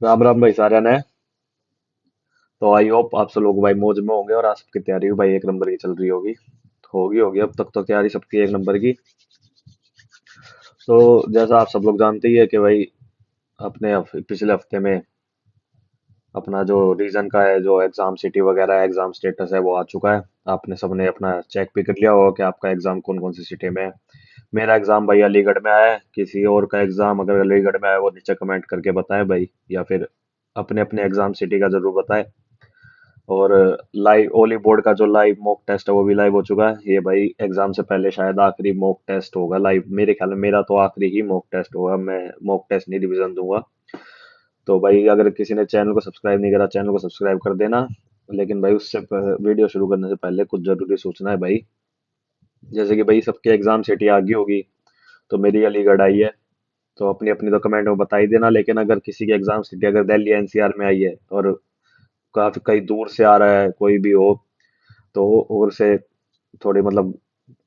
राम राम भाई सारे ने। तो आई होप आप सब लोग भाई मौज में होंगे और आप सबकी तैयारी भी भाई एक नंबर की चल रही होगी। होगी होगी अब तक तो तैयारी सबकी एक नंबर की। तो जैसा आप सब लोग जानते ही है कि भाई अपने पिछले हफ्ते में अपना जो रीजन का है, जो एग्जाम सिटी वगैरह एग्जाम स्टेटस है वो आ चुका है। आपने सबने अपना चेक भी कर लिया होगा कि आपका एग्जाम कौन कौन सी सिटी में है। मेरा एग्जाम भाई अलीगढ़ में आया है। किसी और का एग्जाम अगर अलीगढ़ में आया वो नीचे कमेंट करके बताएं भाई, या फिर अपने अपने एग्जाम सिटी का जरूर बताएं। और लाइव ओली बोर्ड का जो लाइव मॉक टेस्ट है वो भी लाइव हो चुका है। ये भाई एग्जाम से पहले शायद आखिरी मॉक टेस्ट होगा लाइव, मेरे ख्याल में मेरा तो आखिरी ही मॉक टेस्ट होगा। मैं मॉक टेस्ट नहीं रिवीजन दूंगा। तो भाई अगर किसी ने चैनल को सब्सक्राइब नहीं करा, चैनल को सब्सक्राइब कर देना। लेकिन भाई उससे वीडियो शुरू करने से पहले कुछ जरूरी सूचना है भाई। जैसे कि भाई सबके एग्जाम सिटी आ गई होगी, तो मेरी अलीगढ़ आई है। तो अपनी अपनी तो कमेंट में बता ही देना, लेकिन अगर किसी की एग्जाम सिटी अगर दिल्ली एनसीआर में आई है और काफी कहीं दूर से आ रहा है कोई भी हो, तो और से थोड़ी मतलब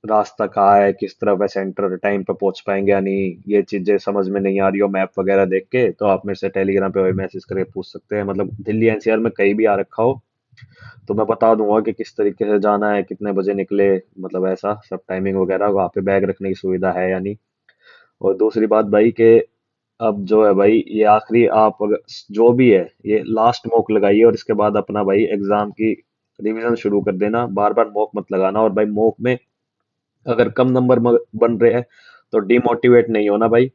रास्ता कहाँ है, किस तरफ है, सेंटर टाइम पे पहुंच पाएंगे या नहीं, ये चीजें समझ में नहीं आ रही हो मैप वगैरह देख के, तो आप मेरे से टेलीग्राम पे मैसेज करके पूछ सकते हैं। मतलब दिल्ली एनसीआर में कहीं भी आ रखा हो तो मैं बता दूंगा कि किस तरीके से जाना है, कितने बजे निकले, मतलब ऐसा सब टाइमिंग वगैरह, वहाँ पे बैग रखने की सुविधा है या नहीं। और दूसरी बात भाई कि अब जो है भाई ये आखिरी, आप अगर जो भी है ये लास्ट मॉक लगाइए और इसके बाद अपना भाई एग्जाम की रिवीजन शुरू कर देना। बार बार मॉक मत लगाना। और भाई मॉक में अगर कम नंबर बन रहे हैं तो डिमोटिवेट नहीं होना भाई।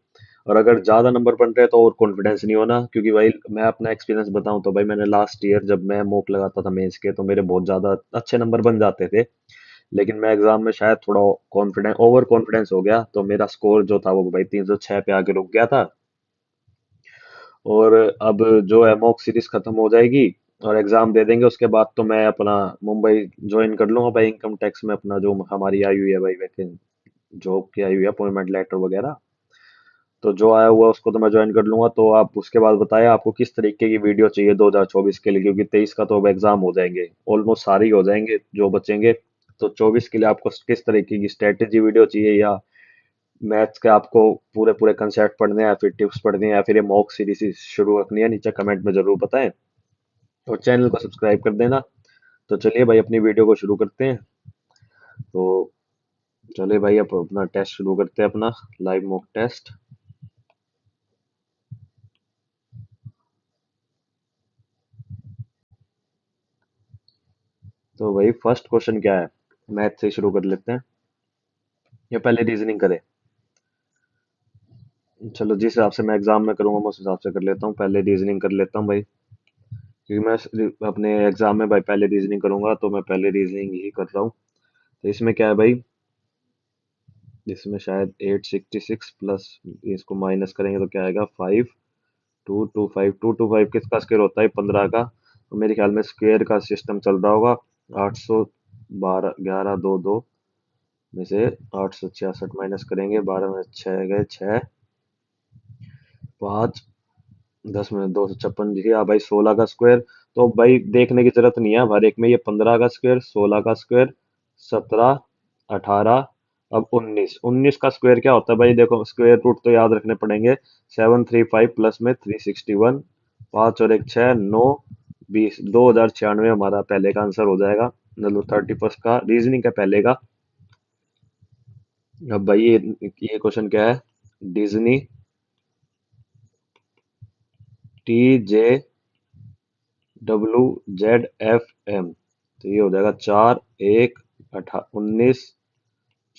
और अगर ज्यादा नंबर बन रहे हैं तो और कॉन्फिडेंस नहीं होना, क्योंकि भाई मैं अपना एक्सपीरियंस बताऊं तो भाई मैंने लास्ट ईयर जब मैं मॉक लगाता था मेंस के, तो मेरे बहुत ज्यादा अच्छे नंबर बन जाते थे। लेकिन मैं एग्जाम में शायद थोड़ा कॉन्फिडेंस ओवर कॉन्फिडेंस हो गया, तो मेरा स्कोर जो था वो भाई 306 पे आके रुक गया था। और अब जो है मॉक सीरीज खत्म हो जाएगी और एग्जाम दे देंगे, उसके बाद तो मैं अपना मुंबई ज्वाइन कर लूंगा भाई। इनकम टैक्स में अपना जो हमारी आई हुई है भाई वैकेंसी, जॉब की आई हुई है अपॉइंटमेंट लेटर वगैरह, तो जो आया हुआ उसको तो मैं ज्वाइन कर लूंगा। तो आप उसके बाद बताएं आपको किस तरीके की वीडियो चाहिए 2024 के लिए, क्योंकि 23 का तो अब एग्जाम हो जाएंगे, ऑलमोस्ट सारे ही हो जाएंगे जो बचेंगे। तो 24 के लिए आपको किस तरीके की स्ट्रेटेजी वीडियो चाहिए, या मैथ्स के आपको पूरे पूरे कंसेप्ट पढ़ने हैं, या फिर टिप्स पढ़नी है, या फिर ये मॉक सीरीज शुरू रखनी है, नीचे कमेंट में जरूर बताएं। और चैनल को सब्सक्राइब कर देना। तो चलिए भाई अपनी वीडियो को शुरू करते हैं। तो चलिए भाई अब अपना टेस्ट शुरू करते हैं, अपना लाइव मॉक टेस्ट। तो भाई फर्स्ट क्वेश्चन क्या है, मैथ से शुरू कर लेते हैं या पहले रीजनिंग करें? चलो जिस हिसाब से मैं एग्जाम में करूंगा मैं उस हिसाब से कर लेता हूँ, पहले रीजनिंग कर लेता हूँ भाई। क्योंकि मैं अपने एग्जाम में भाई पहले रीजनिंग करूंगा, तो मैं पहले रीजनिंग ही कर रहा हूँ। तो इसमें क्या है भाई, इसमें शायद 866 प्लस, इसको माइनस करेंगे तो क्या आएगा, 5225। 225 किसका स्क्वायर होता है, 15 का। तो मेरे ख्याल में स्क्वायर का सिस्टम चल रहा होगा। 812 11 दो दो में से 866 माइनस करेंगे, 12 में 6 गए 6, 5, 10 में 256 दिखे। हाँ भाई 16 का स्क्वायर। तो भाई देखने की जरूरत नहीं है, हर एक में ये 15 का स्क्वायर, 16 का स्क्वायर, 17, 18, अब 19। 19 का स्क्वायर क्या होता है भाई, देखो स्क्वायर रूट तो याद रखने पड़ेंगे। 735 प्लस में 361, 5 और 1 6 9, 20, 2096 हमारा पहले का आंसर हो जाएगा। मतलब 31 का रीजनिंग का पहले का। अब भाई ये क्वेश्चन क्या है, डिज्नी TJWZFM। तो ये हो जाएगा 4 1 19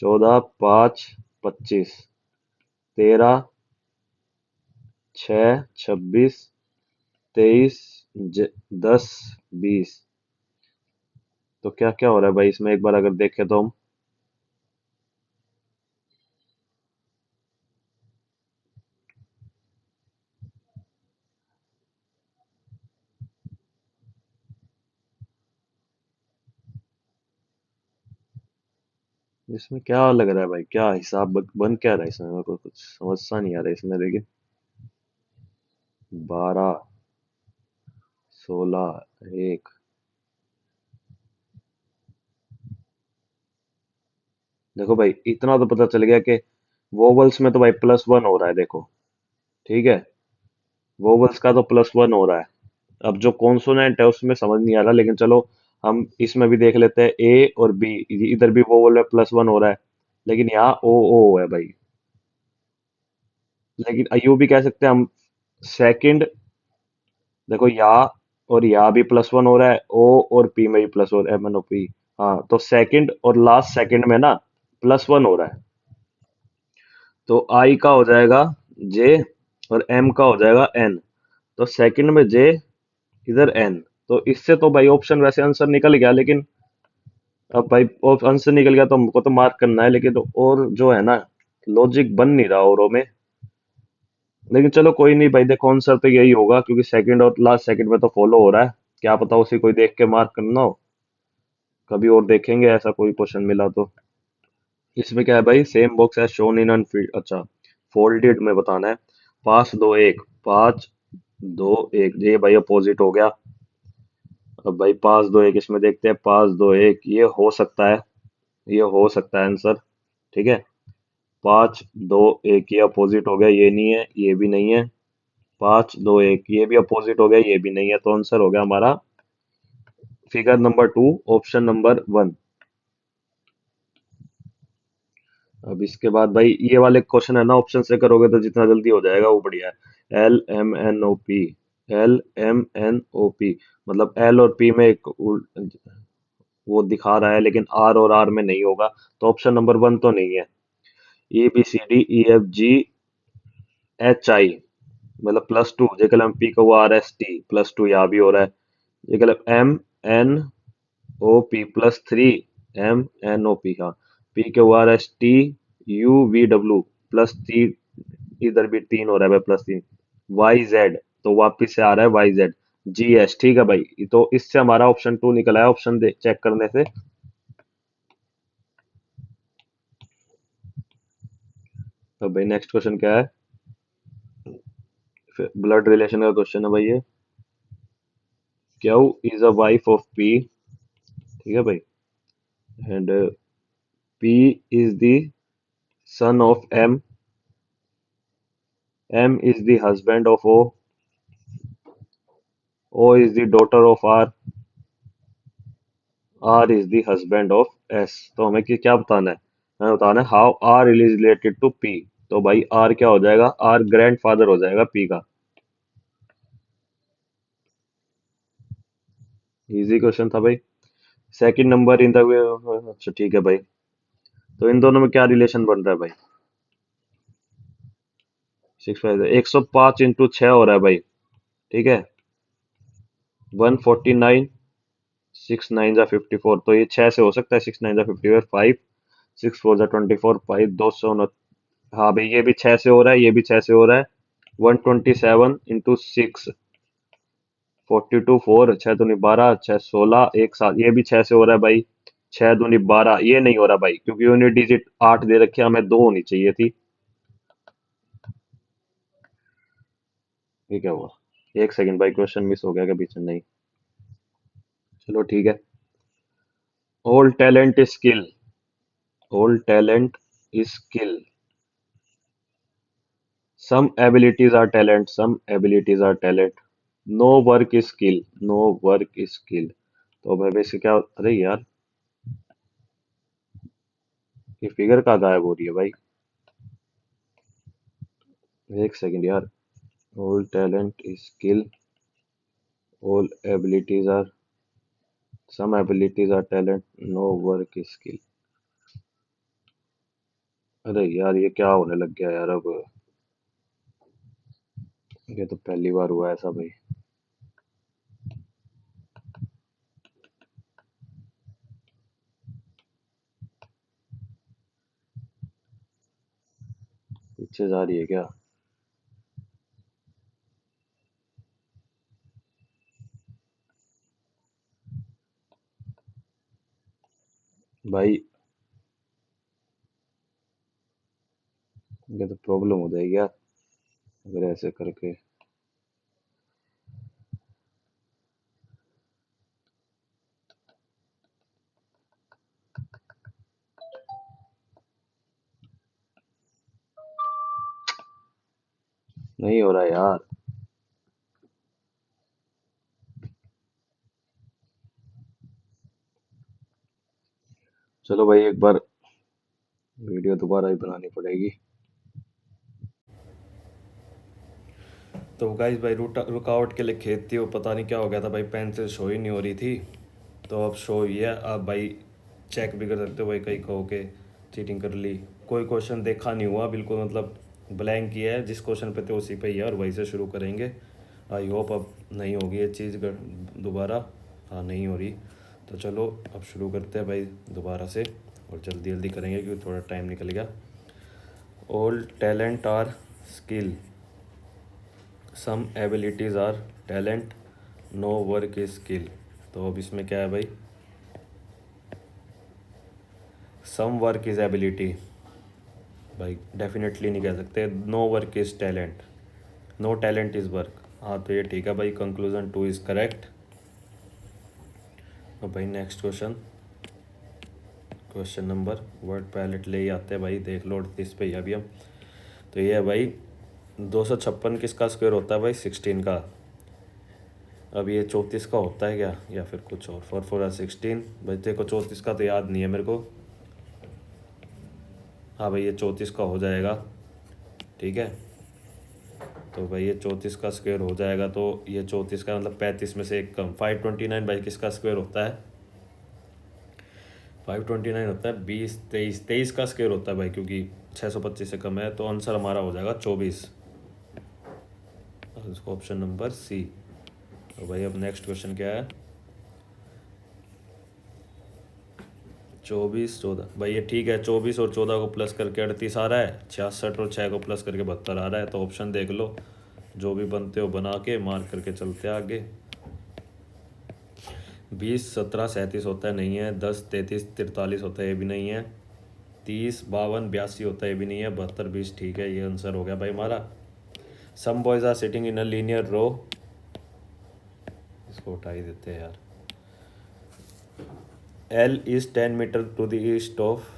14 5 25 13 6 26 23 10 20। तो क्या क्या हो रहा है भाई इसमें, एक बार अगर देखें तो हम, इसमें क्या लग रहा है भाई, क्या हिसाब बन क्या रहा है इसमें, मेरे को कुछ समझ सा नहीं आ रहा है इसमें। लेकिन 12 16 1, देखो भाई इतना तो पता चल गया कि वोवल्स में तो भाई +1 हो रहा है देखो, ठीक है। वोवल्स का तो +1 हो रहा है। अब जो कॉन्सोनेंट है उसमें समझ नहीं आ रहा, लेकिन चलो हम इसमें भी देख लेते हैं। ए और बी, इधर भी वोवल में +1 हो रहा है, लेकिन यहाँ ओ है भाई। लेकिन यू भी कह सकते हैं हम। सेकंड, देखो या, और या भी +1 हो रहा है, ओ और पी में भी प्लस और एम एन ओ पी। हाँ, तो सेकंड और लास्ट सेकंड में ना +1 हो रहा है। तो आई का हो जाएगा जे, और एम का हो जाएगा एन। तो सेकंड में जे, इधर एन। तो इससे तो भाई ऑप्शन वैसे आंसर निकल गया, लेकिन अब भाई आंसर निकल गया तो हमको तो मार्क करना है, लेकिन और जो है ना, लॉजिक बन नहीं रहा औरों में। लेकिन चलो कोई नहीं भाई, देखो आंसर तो यही होगा, क्योंकि सेकंड और लास्ट सेकंड में तो फॉलो हो रहा है। क्या पता उसी कोई देख के मार्क करना हो। कभी और देखेंगे ऐसा कोई क्वेश्चन मिला तो। इसमें क्या है भाई, सेम बॉक्स है शोन इन अनफिल्ड, अच्छा, फोल्डेड में बताना है। 5 2 1, 5 2 1, ये भाई अपोजिट हो गया। अब भाई 5 2 1 इसमें देखते हैं। 5 2 1 ये हो सकता है, ये हो सकता है आंसर। ठीक है। 5 2 1 ये अपोजिट हो गया, ये नहीं है, ये भी नहीं है। 5 2 1 ये भी अपोजिट हो गया, ये भी नहीं है। तो आंसर हो गया हमारा फिगर नंबर 2, ऑप्शन नंबर 1। अब इसके बाद भाई ये वाले क्वेश्चन है ना, ऑप्शन से करोगे तो जितना जल्दी हो जाएगा वो बढ़िया है। LMNOP, LMNOP, मतलब एल और पी में एक वो दिखा रहा है, लेकिन आर और आर में नहीं होगा। तो ऑप्शन नंबर 1 तो नहीं है। ABCDEFGHI, मतलब +2, जेकल एम पी का वो RST, +2 यहाँ भी हो रहा है। जेकल MNOP +3, MNOP, हाँ। PQRSTUVW +3, इधर भी 3 हो रहा है भाई, +3। YZ, तो वापिस से आ रहा है YZ GS। ठीक है भाई, तो इससे हमारा ऑप्शन 2 निकला है, ऑप्शन दे चेक करने से। तो भाई नेक्स्ट क्वेश्चन क्या है? ब्लड रिलेशन का क्वेश्चन है भाई ये। Q is a wife of P, ठीक है भाई, and P is the son of M, M is the husband of O, O is the daughter of R, R is the husband of S. तो हमें क्या बताना है? हमें बताना है how R is related to P. तो भाई आर क्या हो जाएगा? आर ग्रैंडफादर हो जाएगा पी का। इजी क्वेश्चन था भाई। सेकंड नंबर इन द, अच्छा ठीक है भाई। तो इन दोनों में क्या रिलेशन बन रहा है भाई? 6 5, 105 × 6 हो रहा है भाई। ठीक है। 149, 6 9 × 54, तो ये 6 से हो सकता है। 6 9 × 54, 5, 6 4 × 24, 5 209। हाँ भाई, ये भी 6 से हो रहा है, ये भी 6 से हो रहा है। 127 × 6, 42 4, 6 दूनी 12, 6 16, 1 7, ये भी 6 से हो रहा है भाई। 6 दूनी 12, ये नहीं हो रहा भाई, क्योंकि यूनिट डिजिट 8 दे रखे, हमें 2 होनी चाहिए थी। ये क्या हुआ? एक सेकंड भाई, क्वेश्चन मिस हो गया क्या बीच में? नहीं, चलो ठीक है। All talent is skill, all talent is skill, some abilities are talent, some abilities are talent, no work is skill, no work is skill। तो भाई इससे क्या, अरे यार, ये फिगर कहाँ गायब हो रही है भाई? एक सेकंड यार। all talent is skill, all abilities are, some abilities are talent, no work is skill। अरे यार, ये क्या होने लग गया यार अब? ये तो पहली बार हुआ ऐसा भाई। पीछे जा रही है क्या? भाई ये तो प्रॉब्लम हो जाएगी यार, अगर ऐसे करके। नहीं हो रहा यार। चलो भाई एक बार वीडियो दोबारा ही बनानी पड़ेगी। तो गाइस भाई रुकावट के लिए खेद थी, वो पता नहीं क्या हो गया था भाई, पेंसिल शो ही नहीं हो रही थी। तो अब शो हुई है। आप भाई चेक भी कर सकते हो भाई, कहीं कहो के चीटिंग कर ली। कोई क्वेश्चन देखा नहीं हुआ बिल्कुल, मतलब ब्लैंक ही है, जिस क्वेश्चन पे थे उसी पे ही है, और वहीं से शुरू करेंगे। आई होप अब नहीं होगी ये चीज़ दोबारा। हाँ नहीं हो रही। तो चलो अब शुरू करते हैं भाई दोबारा से, और जल्दी जल्दी करेंगे क्योंकि थोड़ा टाइम निकल गया। All talent are skill, some abilities are talent, no work is skill. तो अब इसमें क्या है भाई, सम वर्क इज़ एबिलिटी, भाई डेफिनेटली नहीं कह सकते। No work is talent, no talent is work. हाँ तो ये ठीक है भाई, कंक्लूजन 2 इज़ करेक्ट। अब भाई next question, question number, word पैलेट ले ही आते हैं भाई, देख लो 38 पे ही अभी हम। तो ये है भाई, 256 किसका स्क्वायर होता है भाई, 16 का। अब ये 34 का होता है क्या, या फिर कुछ और। 4 4 16 भाई, देखो 34 का तो याद नहीं है मेरे को। हाँ भाई ये 34 का हो जाएगा, ठीक है। तो भाई ये 34 का स्क्वायर हो जाएगा, तो ये 34 का मतलब 35 में से एक कम। 529 भाई किसका स्क्वायर होता है, 529 होता है 20 23 23 का स्क्वायर होता है भाई, क्योंकि 625 से कम है। तो आंसर हमारा हो जाएगा 24, इसको ऑप्शन नंबर सी। तो भाई अब नेक्स्ट क्वेश्चन क्या है, 24 14 भाई ये ठीक है। 24 और 14 को प्लस करके 38 आ रहा है, 66 और 6 को प्लस करके 72 आ रहा है। तो ऑप्शन देख लो, जो भी बनते हो बना के मार्क करके चलते हैं आगे। 20 17 37 होता है, नहीं है। 10 33 43 होता है, ये भी नहीं है। 30 52 82 होता है, ये भी नहीं है। 72 20 ठीक है, ये आंसर हो गया भाई हमारा। Some boys are sitting in a linear row, इसको उठा ही देते हैं यार। L is 10 metre to the east of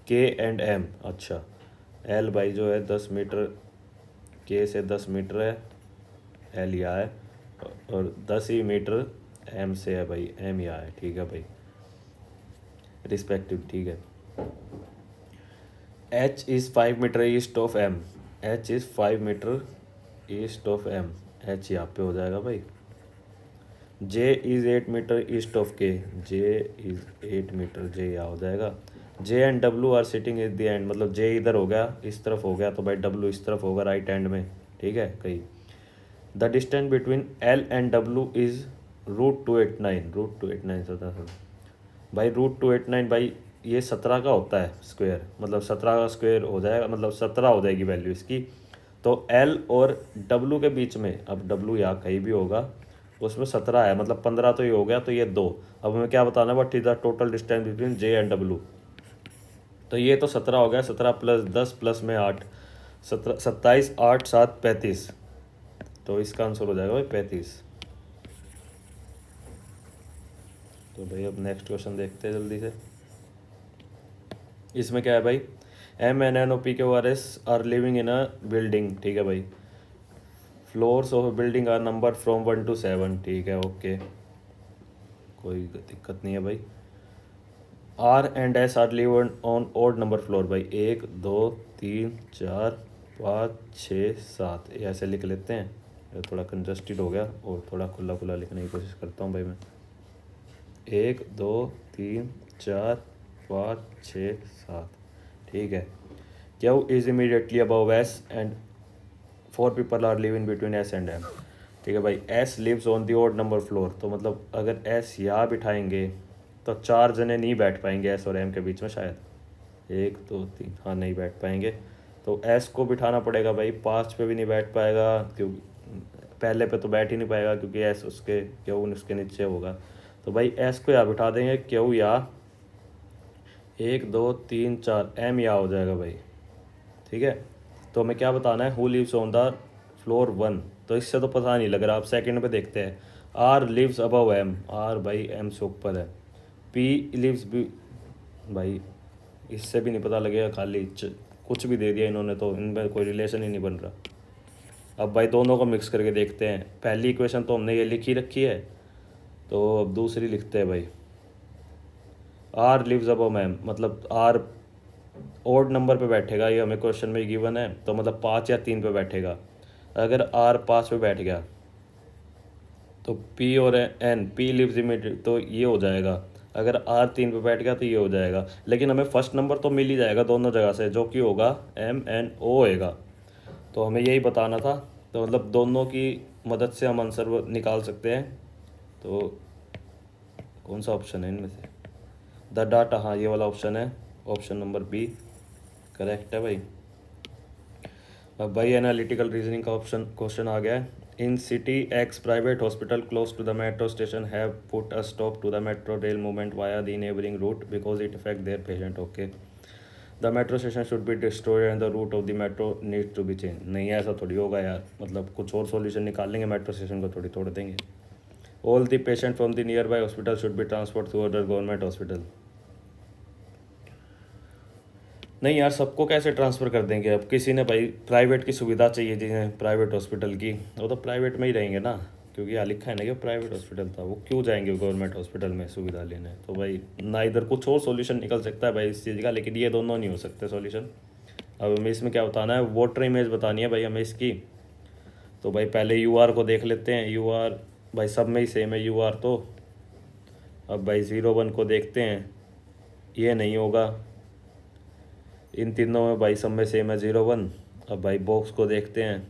K and M. अच्छा, एल भाई जो है 10 मीटर, के से 10 मीटर है, एल यहाँ है। और 10 ही मीटर एम से है भाई, एम यहाँ है, ठीक है भाई, रिस्पेक्टिव, ठीक है। H is 5 metre east of M, H is 5 metre east of M, H यहाँ पे हो जाएगा भाई। J is 8 metre east of K, J is 8 metre, J यहाँ हो जाएगा। J and W are sitting is the end, मतलब J इधर हो गया, इस तरफ हो गया, तो भाई डब्ल्यू इस तरफ होगा राइट हैंड में, ठीक है कहीं। The distance between L and W is √289, √289 17 भाई, √289 भाई ये 17 का होता है स्क्वायर, मतलब 17 का स्क्वायर हो जाएगा, मतलब 17 हो जाएगी वैल्यू इसकी। तो एल और डब्ल्यू के बीच में, अब डब्ल्यू यहाँ कहीं भी होगा, उसमें 17 है, मतलब 15 तो ये हो गया, तो ये 2। अब हमें क्या बताना है, what is the total distance between J and W. तो ये तो 17 हो गया, 17 प्लस 10 प्लस में 8, 17 27 8 7 35। तो इसका आंसर हो जाएगा भाई 35। तो भाई अब नेक्स्ट क्वेश्चन देखते हैं जल्दी से। इसमें क्या है भाई, M N N O P Q R S are living in a building, ठीक है भाई। Floors of building are number from 1 to 7, ठीक है ओके, कोई दिक्कत नहीं है भाई। R and S are live on odd number floor भाई, 1 2 3 4 5 6 7, ये ऐसे लिख लेते हैं। ये थोड़ा कंजस्टेड हो गया, और थोड़ा खुला खुला लिखने की कोशिश करता हूँ भाई मैं। 1 2 3 4 5 6 7, ठीक है। Q is immediately above S and 4 people are living between S and M, ठीक है भाई। S lives on the odd number floor, तो मतलब अगर एस यहाँ बिठाएंगे तो 4 जने नहीं बैठ पाएंगे एस और एम के बीच में शायद, 1 2 3, हाँ नहीं बैठ पाएंगे। तो एस को बिठाना पड़ेगा भाई, 5 पे भी नहीं बैठ पाएगा, क्योंकि पहले पे तो बैठ ही नहीं पाएगा, क्योंकि एस उसके, क्यू उसके नीचे होगा। तो भाई एस को यहाँ बिठा देंगे, क्यू यहाँ 1 2 3 4, एम यहाँ हो जाएगा भाई, ठीक है। तो हमें क्या बताना है, who lives on the floor 1, तो इससे तो पता नहीं लग रहा, आप सेकंड पे देखते हैं। R lives above M, R भाई एम से ऊपर है। पी लिव्स भी भाई, इससे भी नहीं पता लगेगा, खाली कुछ भी दे दिया इन्होंने, तो इनमें कोई रिलेशन ही नहीं बन रहा। अब भाई दोनों को मिक्स करके देखते हैं। पहली इक्वेशन तो हमने ये लिखी रखी है, तो अब दूसरी लिखते हैं भाई। आर लिव्स अबव मैम, मतलब आर ओड नंबर पे बैठेगा, ये हमें क्वेश्चन में गिवन है, तो मतलब 5 या 3 पे बैठेगा। अगर आर 5 पे बैठ गया तो पी और एन, पी लिव्स इमीडिएट, तो ये हो जाएगा। अगर आर 3 पे बैठ गया तो ये हो जाएगा, लेकिन हमें फर्स्ट नंबर तो मिल ही जाएगा दोनों जगह से, जो कि होगा एम एन ओ होएगा। तो हमें यही बताना था। तो मतलब दोनों की मदद से हम आंसर निकाल सकते हैं। तो कौन सा ऑप्शन है इनमें से? द डाटा, हाँ ये वाला ऑप्शन है, ऑप्शन नंबर बी करेक्ट है भाई। अब भाई एनालिटिकल रीजनिंग का ऑप्शन क्वेश्चन आ गया है। In city X private hospital close to the metro station have put a stop to the metro rail movement via the neighbouring route because it affect their patient. Okay, the metro station should be destroyed and the route of the metro needs to be change. नहीं ऐसा थोड़ी होगा यार, मतलब कुछ और solution निकालेंगे, metro station को थोड़ी तोड़ देंगे। All the patient from the near by hospital should be transfer through other government hospital. नहीं यार, सबको कैसे ट्रांसफ़र कर देंगे? अब किसी ने भाई प्राइवेट की सुविधा चाहिए, जिन्हें प्राइवेट हॉस्पिटल की, वो तो प्राइवेट में ही रहेंगे ना, क्योंकि यहाँ लिखा है ना कि प्राइवेट हॉस्पिटल था, वो क्यों जाएंगे गवर्नमेंट हॉस्पिटल में सुविधा लेने? तो भाई ना, इधर कुछ और सॉल्यूशन निकल सकता है भाई इस चीज़ का, लेकिन ये दोनों नहीं हो सकते सॉल्यूशन। अब हमें इसमें क्या बताना है? वोटर इमेज बतानी है भाई हमें इसकी। तो भाई पहले यू आर को देख लेते हैं। यू आर भाई सब में ही सेम है यू आर तो। अब भाई 01 को देखते हैं, ये नहीं होगा। इन तीनों में भाई सब में सेम है 01। अब भाई बॉक्स को देखते हैं,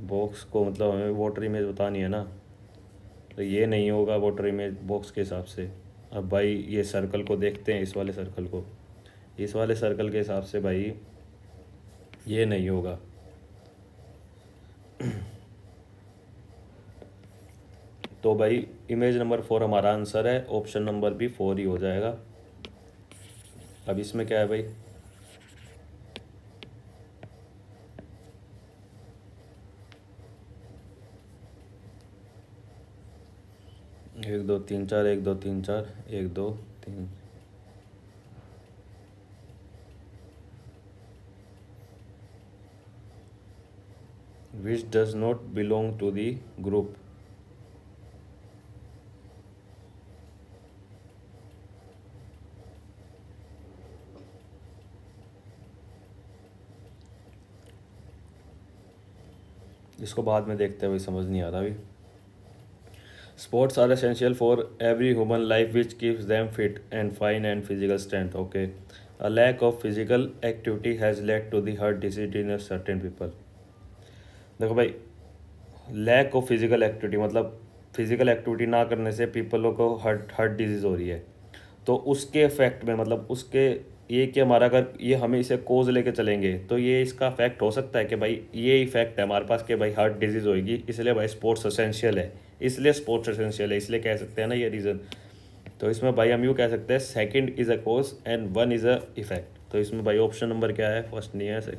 बॉक्स को मतलब हमें वोटर इमेज बतानी है ना, तो ये नहीं होगा वोटर इमेज बॉक्स के हिसाब से। अब भाई ये सर्कल को देखते हैं, इस वाले सर्कल को, इस वाले सर्कल के हिसाब से भाई ये नहीं होगा। तो भाई इमेज नंबर 4 हमारा आंसर है, ऑप्शन नंबर भी 4 ही हो जाएगा। अब इसमें क्या है भाई? 1 2 3 4, 1 2 3 4, 1 2 3। Which does not belong to the group. इसको बाद में देखते हैं भाई, समझ नहीं आ रहा अभी। Sports are essential for every human life which keeps them fit and fine and physical strength. Okay, a lack of physical activity has led to the heart disease in certain people. देखो भाई, lack of physical activity मतलब physical activity ना करने से पीपलों को heart heart disease हो रही है। तो उसके इफेक्ट में मतलब उसके, ये कि हमारा अगर ये हम इसे कोज लेके चलेंगे तो ये इसका इफेक्ट हो सकता है कि भाई ये इफेक्ट है हमारे पास कि भाई हार्ट डिजीज़ होएगी, इसलिए भाई स्पोर्ट्स एसेंशियल है, इसलिए स्पोर्ट्स एसेंशियल है, इसलिए कह सकते हैं ना ये रीज़न। तो इसमें भाई हम यूँ कह सकते हैं second is a cause and one is a effect. तो इसमें भाई ऑप्शन नंबर क्या है? फर्स्ट नहीं है ऐसे,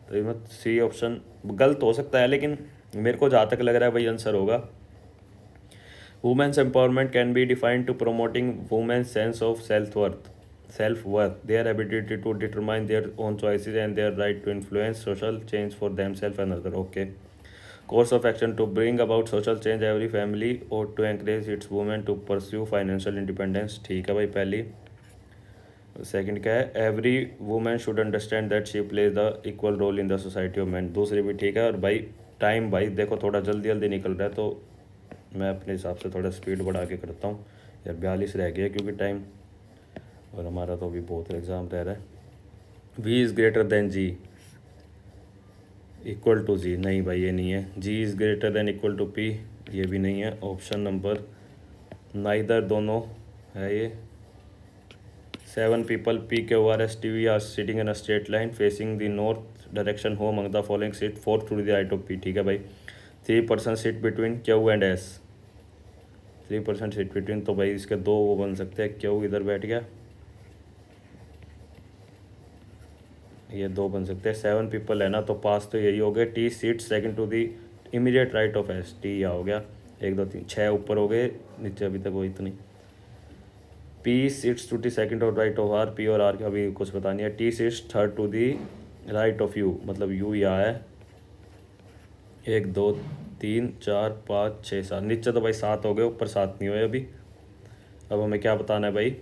तो इसमें सी ऑप्शन गलत हो सकता है, लेकिन मेरे को जहाँ तक लग रहा है भाई आंसर होगा। Women's empowerment can be defined to promoting women's sense of self-worth, their ability to determine their own choices and their right to influence social change for themselves and others. Okay. Course of action to bring about social change, every family ought to encourage its women to pursue financial independence. ठीक है भाई पहली। Second क्या है? Every women should understand that she plays the equal role in the society of man. दूसरी भी ठीक है। और भाई टाइम भाई देखो थोड़ा जल्दी जल्दी निकल रहा है, तो मैं अपने हिसाब से थोड़ा स्पीड बढ़ा के करता हूँ यार। 42 रह गया क्योंकि टाइम, और हमारा तो अभी बहुत एग्ज़ाम रह रहा है। V is greater than G equal to G, नहीं भाई ये नहीं है। G is greater than equal to P, ये भी नहीं है। ऑप्शन नंबर नाइदर, दोनों है ये। 7 people P Q R S T V are sitting in a straight line facing the north direction. Who among the following sit 4 to the right of P? ठीक है भाई। 3% sit between Q and S, 3% seat between, तो भाई इसके दो वो बन सकते हैं। क्यू इधर बैठ गया, ये दो बन सकते हैं। 7 पीपल है ना, तो पास तो यही हो गए। T seat second to the immediate right of S, T या हो गया। 1 2 3 6 ऊपर हो गए, नीचे अभी तक वो इतनी। P seats to T second और राइट ऑफ आर, पी और आर का अभी कुछ पता नहीं है। T seats third to the right of U, मतलब यू यहाँ है। 1 2 3 4 5 6 7, नीचे तो भाई 7 हो गए, ऊपर 7 नहीं हुए अभी। अब हमें क्या बताना है भाई?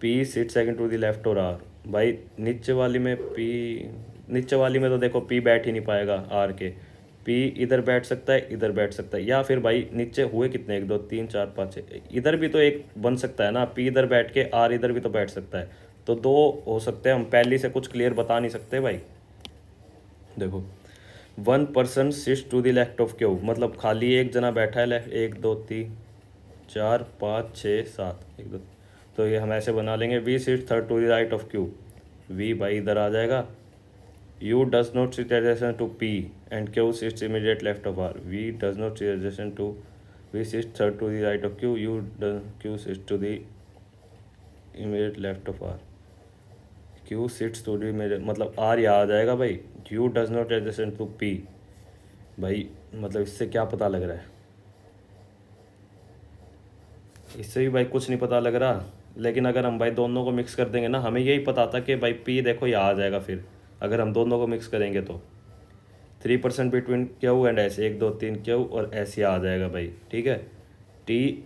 P sit second to the left और आर। भाई नीचे वाली में पी, नीचे वाली में तो देखो पी बैठ ही नहीं पाएगा आर के। पी इधर बैठ सकता है, इधर बैठ सकता है, या फिर भाई नीचे हुए कितने, 1 2 3 4 5 6, इधर भी तो एक बन सकता है ना, पी इधर बैठ के आर इधर भी तो बैठ सकता है। तो दो हो सकते हैं, हम पहले से कुछ क्लियर बता नहीं सकते भाई। देखो, one person sits to the left of Q, मतलब खाली एक जना बैठा है लेफ्ट, 1 2 3 4 5 6 7, 1 2। तो ये हम ऐसे बना लेंगे, V sit third to the right of Q. V भाई इधर आ जाएगा। U does not sit adjacent to P and Q sits immediate left of R. V does not sit adjacent to, V sit third to the right of Q, U Q sits to the immediate left of R. Q sits to the मेरे, मतलब R यहाँ आ जाएगा भाई। Q does not adjacent to P, भाई मतलब इससे क्या पता लग रहा है, इससे भी भाई कुछ नहीं पता लग रहा। लेकिन अगर हम भाई दोनों को मिक्स कर देंगे ना, हमें यही पता था कि भाई पी देखो यहाँ आ जाएगा, फिर अगर हम दोनों को मिक्स करेंगे तो 3% between Q and S, 1 2 3 Q और एस यहाँ आ जाएगा भाई, ठीक है। T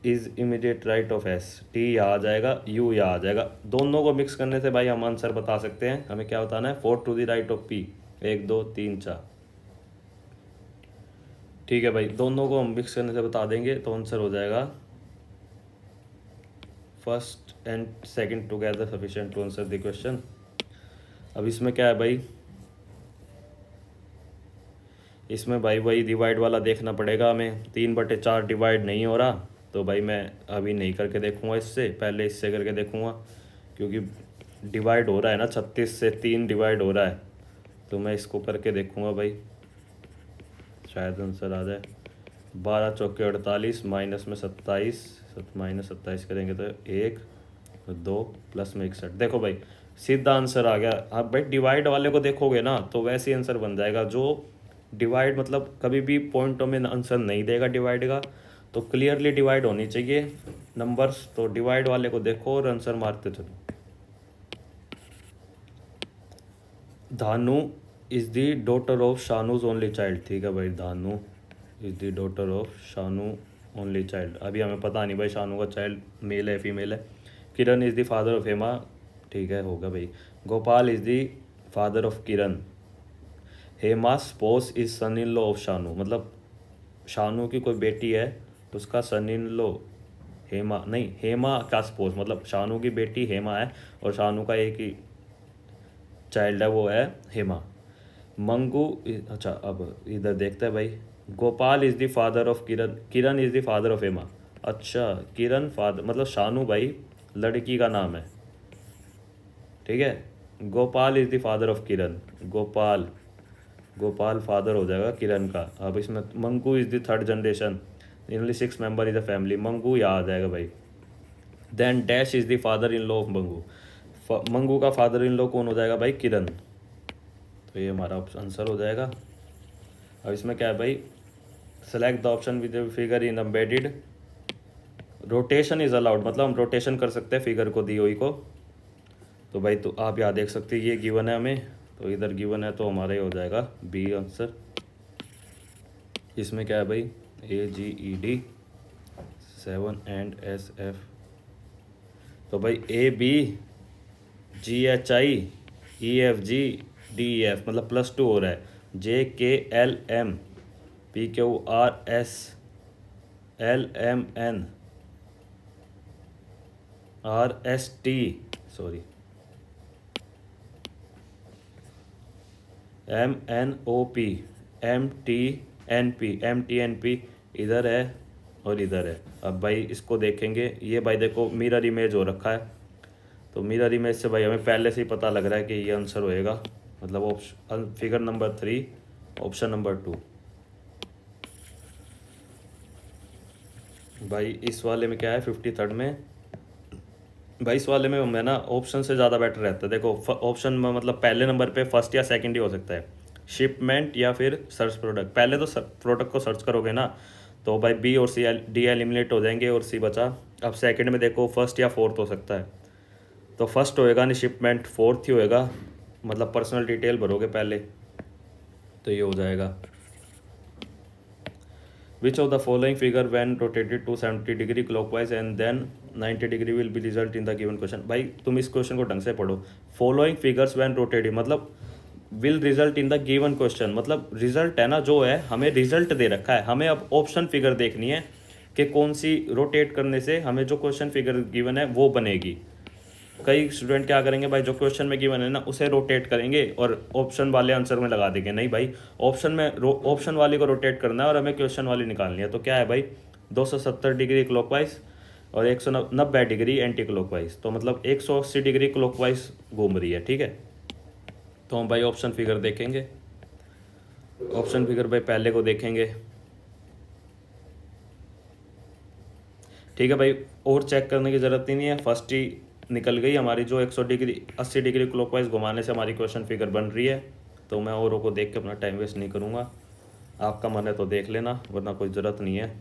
is immediate right of S, T यहाँ आ जाएगा, यू यहाँ आ जाएगा। दोनों को मिक्स करने से भाई हम आंसर बता सकते हैं। हमें क्या बताना है, 4 to the right of P, 1 2 3 4, ठीक है भाई। दोनों को हम मिक्स करने से बता देंगे तो आंसर हो जाएगा first and second together sufficient to answer the question. अब इसमें क्या है भाई, इसमें भाई वही डिवाइड वाला देखना पड़ेगा हमें। 3/4 डिवाइड नहीं हो रहा, तो भाई मैं अभी नहीं करके देखूंगा, इससे पहले इससे करके देखूंगा, क्योंकि डिवाइड हो रहा है ना, 36 से 3 डिवाइड हो रहा है, तो मैं इसको करके देखूंगा भाई, शायद आंसर आ जाए। 12 चौके 48, माइनस में 27, माइनस 27 करेंगे तो 1 2 प्लस में 61। देखो भाई सीधा आंसर आ गया। आप भाई डिवाइड वाले को देखोगे ना तो वैसे ही आंसर बन जाएगा। जो डिवाइड मतलब कभी भी पॉइंटों में आंसर नहीं देगा डिवाइड का, तो क्लियरली डिवाइड होनी चाहिए नंबर्स। तो डिवाइड वाले को देखो और आंसर मारते चलो। Dhanu is the daughter of Shanu's only child, ठीक है भाई। Dhanu is the daughter of Shanu only child. अभी हमें पता नहीं भाई शानू का चाइल्ड मेल है फीमेल है। Kiran is the father of Hema, ठीक है होगा भाई। Gopal is the father of Kiran. Hema spouse is son in law of Shanu, मतलब शानू की कोई बेटी है, उसका सन इन लॉ हेमा नहीं, हेमा का स्पोस, मतलब शानू की बेटी हेमा है और शानू का एक ही चाइल्ड है, वो है हेमा। मंगू अच्छा अब इधर देखते हैं भाई। Gopal is the father of Kiran, Kiran is the father of Hema. अच्छा किरण फादर, मतलब शानू भाई लड़की का नाम है, ठीक है। Gopal is the father of Kiran, Gopal, Gopal father हो जाएगा किरण का। अब इसमें Mangu is the third generation, only 6 member is the family, Mangu यहाँ आ जाएगा भाई। Then dash is the father in law of Mangu, Mangu का फादर इन लॉ कौन हो जाएगा भाई, किरण। तो ये हमारा आंसर हो जाएगा। अब इसमें क्या है भाई, select the option with figure in embedded. Rotation is allowed, मतलब हम रोटेशन कर सकते हैं फिगर को, दी हुई को। तो भाई तो आप यहाँ देख सकते हैं ये गिवन है हमें, तो इधर गिवन है, तो हमारा ये हो जाएगा बी आंसर। इसमें क्या है भाई, AGED 7 एंड SF। तो भाई ABGHIEFGDEF मतलब +2 हो रहा है। JKLMPQRSLMNRST, सॉरी MNOP इधर है और इधर है। अब भाई इसको देखेंगे, ये भाई देखो मिरर इमेज हो रखा है, तो मिरर इमेज से भाई हमें पहले से ही पता लग रहा है कि ये आंसर होएगा, मतलब option figure number 3 option number 2। भाई इस वाले में क्या है 53rd में, भाई इस वाले में मैं ना ऑप्शन से ज़्यादा बेटर रहता है। देखो ऑप्शन में मतलब पहले नंबर पे फर्स्ट या सेकंड ही हो सकता है, शिपमेंट या फिर सर्च प्रोडक्ट। पहले तो प्रोडक्ट को सर्च करोगे ना, तो भाई बी और सी डी एलिमिनेट हो जाएंगे और सी बचा। अब सेकंड में देखो फर्स्ट या फोर्थ हो सकता है, तो फर्स्ट होएगा नहीं शिपमेंट, फोर्थ ही होएगा, मतलब पर्सनल डिटेल भरोगे पहले, तो ये हो जाएगा। Which of the following figure when rotated 270 degree clockwise and then 90 degree will be result in the given question. भाई तुम इस क्वेश्चन को ढंग से पढ़ो। फॉलोइंग फिगर्स व्हेन रोटेटेड मतलब will result in the given question, मतलब रिजल्ट है ना जो है, हमें रिजल्ट दे रखा है, हमें अब ऑप्शन फिगर देखनी है कि कौन सी रोटेट करने से हमें जो क्वेश्चन फिगर गिवन है वो बनेगी। कई स्टूडेंट क्या करेंगे भाई, जो क्वेश्चन में गिवन है ना उसे रोटेट करेंगे और ऑप्शन वाले आंसर में लगा देंगे। नहीं भाई, ऑप्शन वाली को रोटेट करना है और हमें क्वेश्चन वाली निकालनी है। तो क्या है भाई, 270 डिग्री क्लॉकवाइज और 190 डिग्री एंटी क्लॉकवाइज, तो मतलब 180 डिग्री क्लॉकवाइज घूम रही है। ठीक है, तो हम भाई ऑप्शन फिगर देखेंगे। ऑप्शन फिगर भाई पहले को देखेंगे। ठीक है भाई, और चेक करने की ज़रूरत ही नहीं है, फर्स्ट ही निकल गई हमारी, जो 80 डिग्री क्लॉकवाइज घुमाने से हमारी क्वेश्चन फिगर बन रही है। तो मैं औरों को देख के अपना टाइम वेस्ट नहीं करूँगा, आपका मन है तो देख लेना, वरना कोई ज़रूरत नहीं है।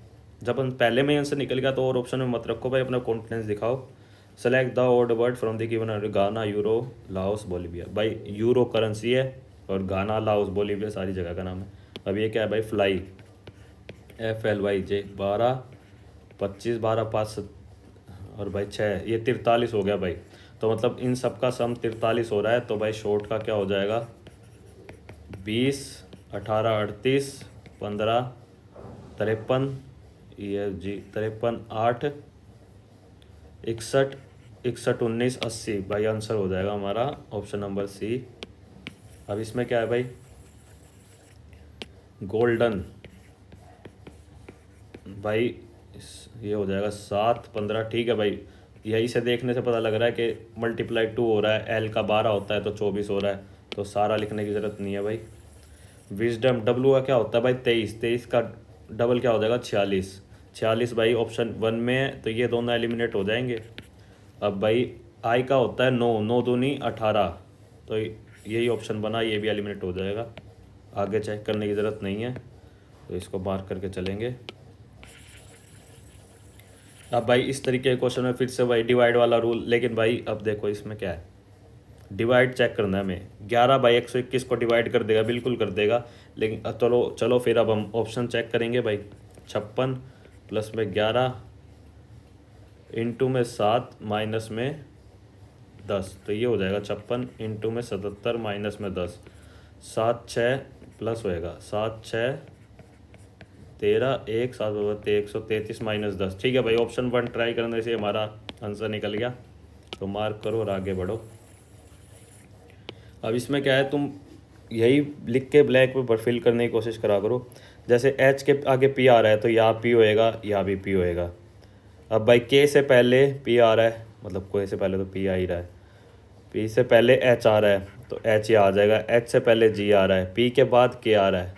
जब हम पहले में आंसर निकल गया तो और ऑप्शन में मत रखो भाई, अपना कॉन्फिडेंस दिखाओ। Select the odd word from the given, Ghana, euro, Laos, Bolivia. भाई यूरो करेंसी है और गाना, लाओस, बोलीविया सारी जगह का नाम है। अब ये क्या है भाई, फ्लाई, FLY, 12, 25, 12, 5 और भाई 6, ये 43 हो गया भाई। तो मतलब इन सब का सम 43 हो रहा है। तो भाई शॉर्ट का क्या हो जाएगा, 20, 18, 38, 15, 53, EFG 53, 8, 61, 61, 19, 80 भाई आंसर हो जाएगा हमारा ऑप्शन नंबर सी। अब इसमें क्या है भाई, गोल्डन, भाई ये हो जाएगा 7, 15। ठीक है भाई, यही से देखने से पता लग रहा है कि मल्टीप्लाई 2 हो रहा है, एल का 12 होता है तो 24 हो रहा है, तो सारा लिखने की ज़रूरत नहीं है भाई। विजडम, डब्लू का क्या होता है भाई, 23, 23 का डबल क्या हो जाएगा, 46, 46 भाई ऑप्शन 1 में है, तो ये दोनों एलिमिनेट हो जाएंगे। अब भाई आई का होता है 9, 9 दूनी 18, तो यही ऑप्शन बना, ये भी एलिमिनेट हो जाएगा, आगे चेक करने की ज़रूरत नहीं है, तो इसको मार्क करके चलेंगे। अब भाई इस तरीके के क्वेश्चन में फिर से भाई डिवाइड वाला रूल, लेकिन भाई अब देखो इसमें क्या है, डिवाइड चेक करना है हमें। 11 बाई 121 को डिवाइड कर देगा, बिल्कुल कर देगा, लेकिन चलो चलो फिर अब हम ऑप्शन चेक करेंगे भाई। 56 प्लस में 11 इंटू में 7 माइनस में 10, तो ये हो जाएगा 56 इंटू में 77 माइनस में 10, 7, 6 प्लस होएगा 7, 6, 13, 1, 7 बटे 133 माइनस 10। ठीक है भाई, ऑप्शन 1 ट्राई करने से हमारा आंसर निकल गया, तो मार्क करो और आगे बढ़ो। अब इसमें क्या है, तुम यही लिख के ब्लैक पे फिल करने की कोशिश करा करो। जैसे H के आगे P आ रहा है तो यहाँ P होएगा, यहाँ भी P होएगा। अब भाई K से पहले P आ रहा है, मतलब K से पहले तो P आ ही रहा है, P से पहले H आ रहा है तो H यहाँ आ जाएगा, H से पहले G आ रहा है, P के बाद K आ रहा है,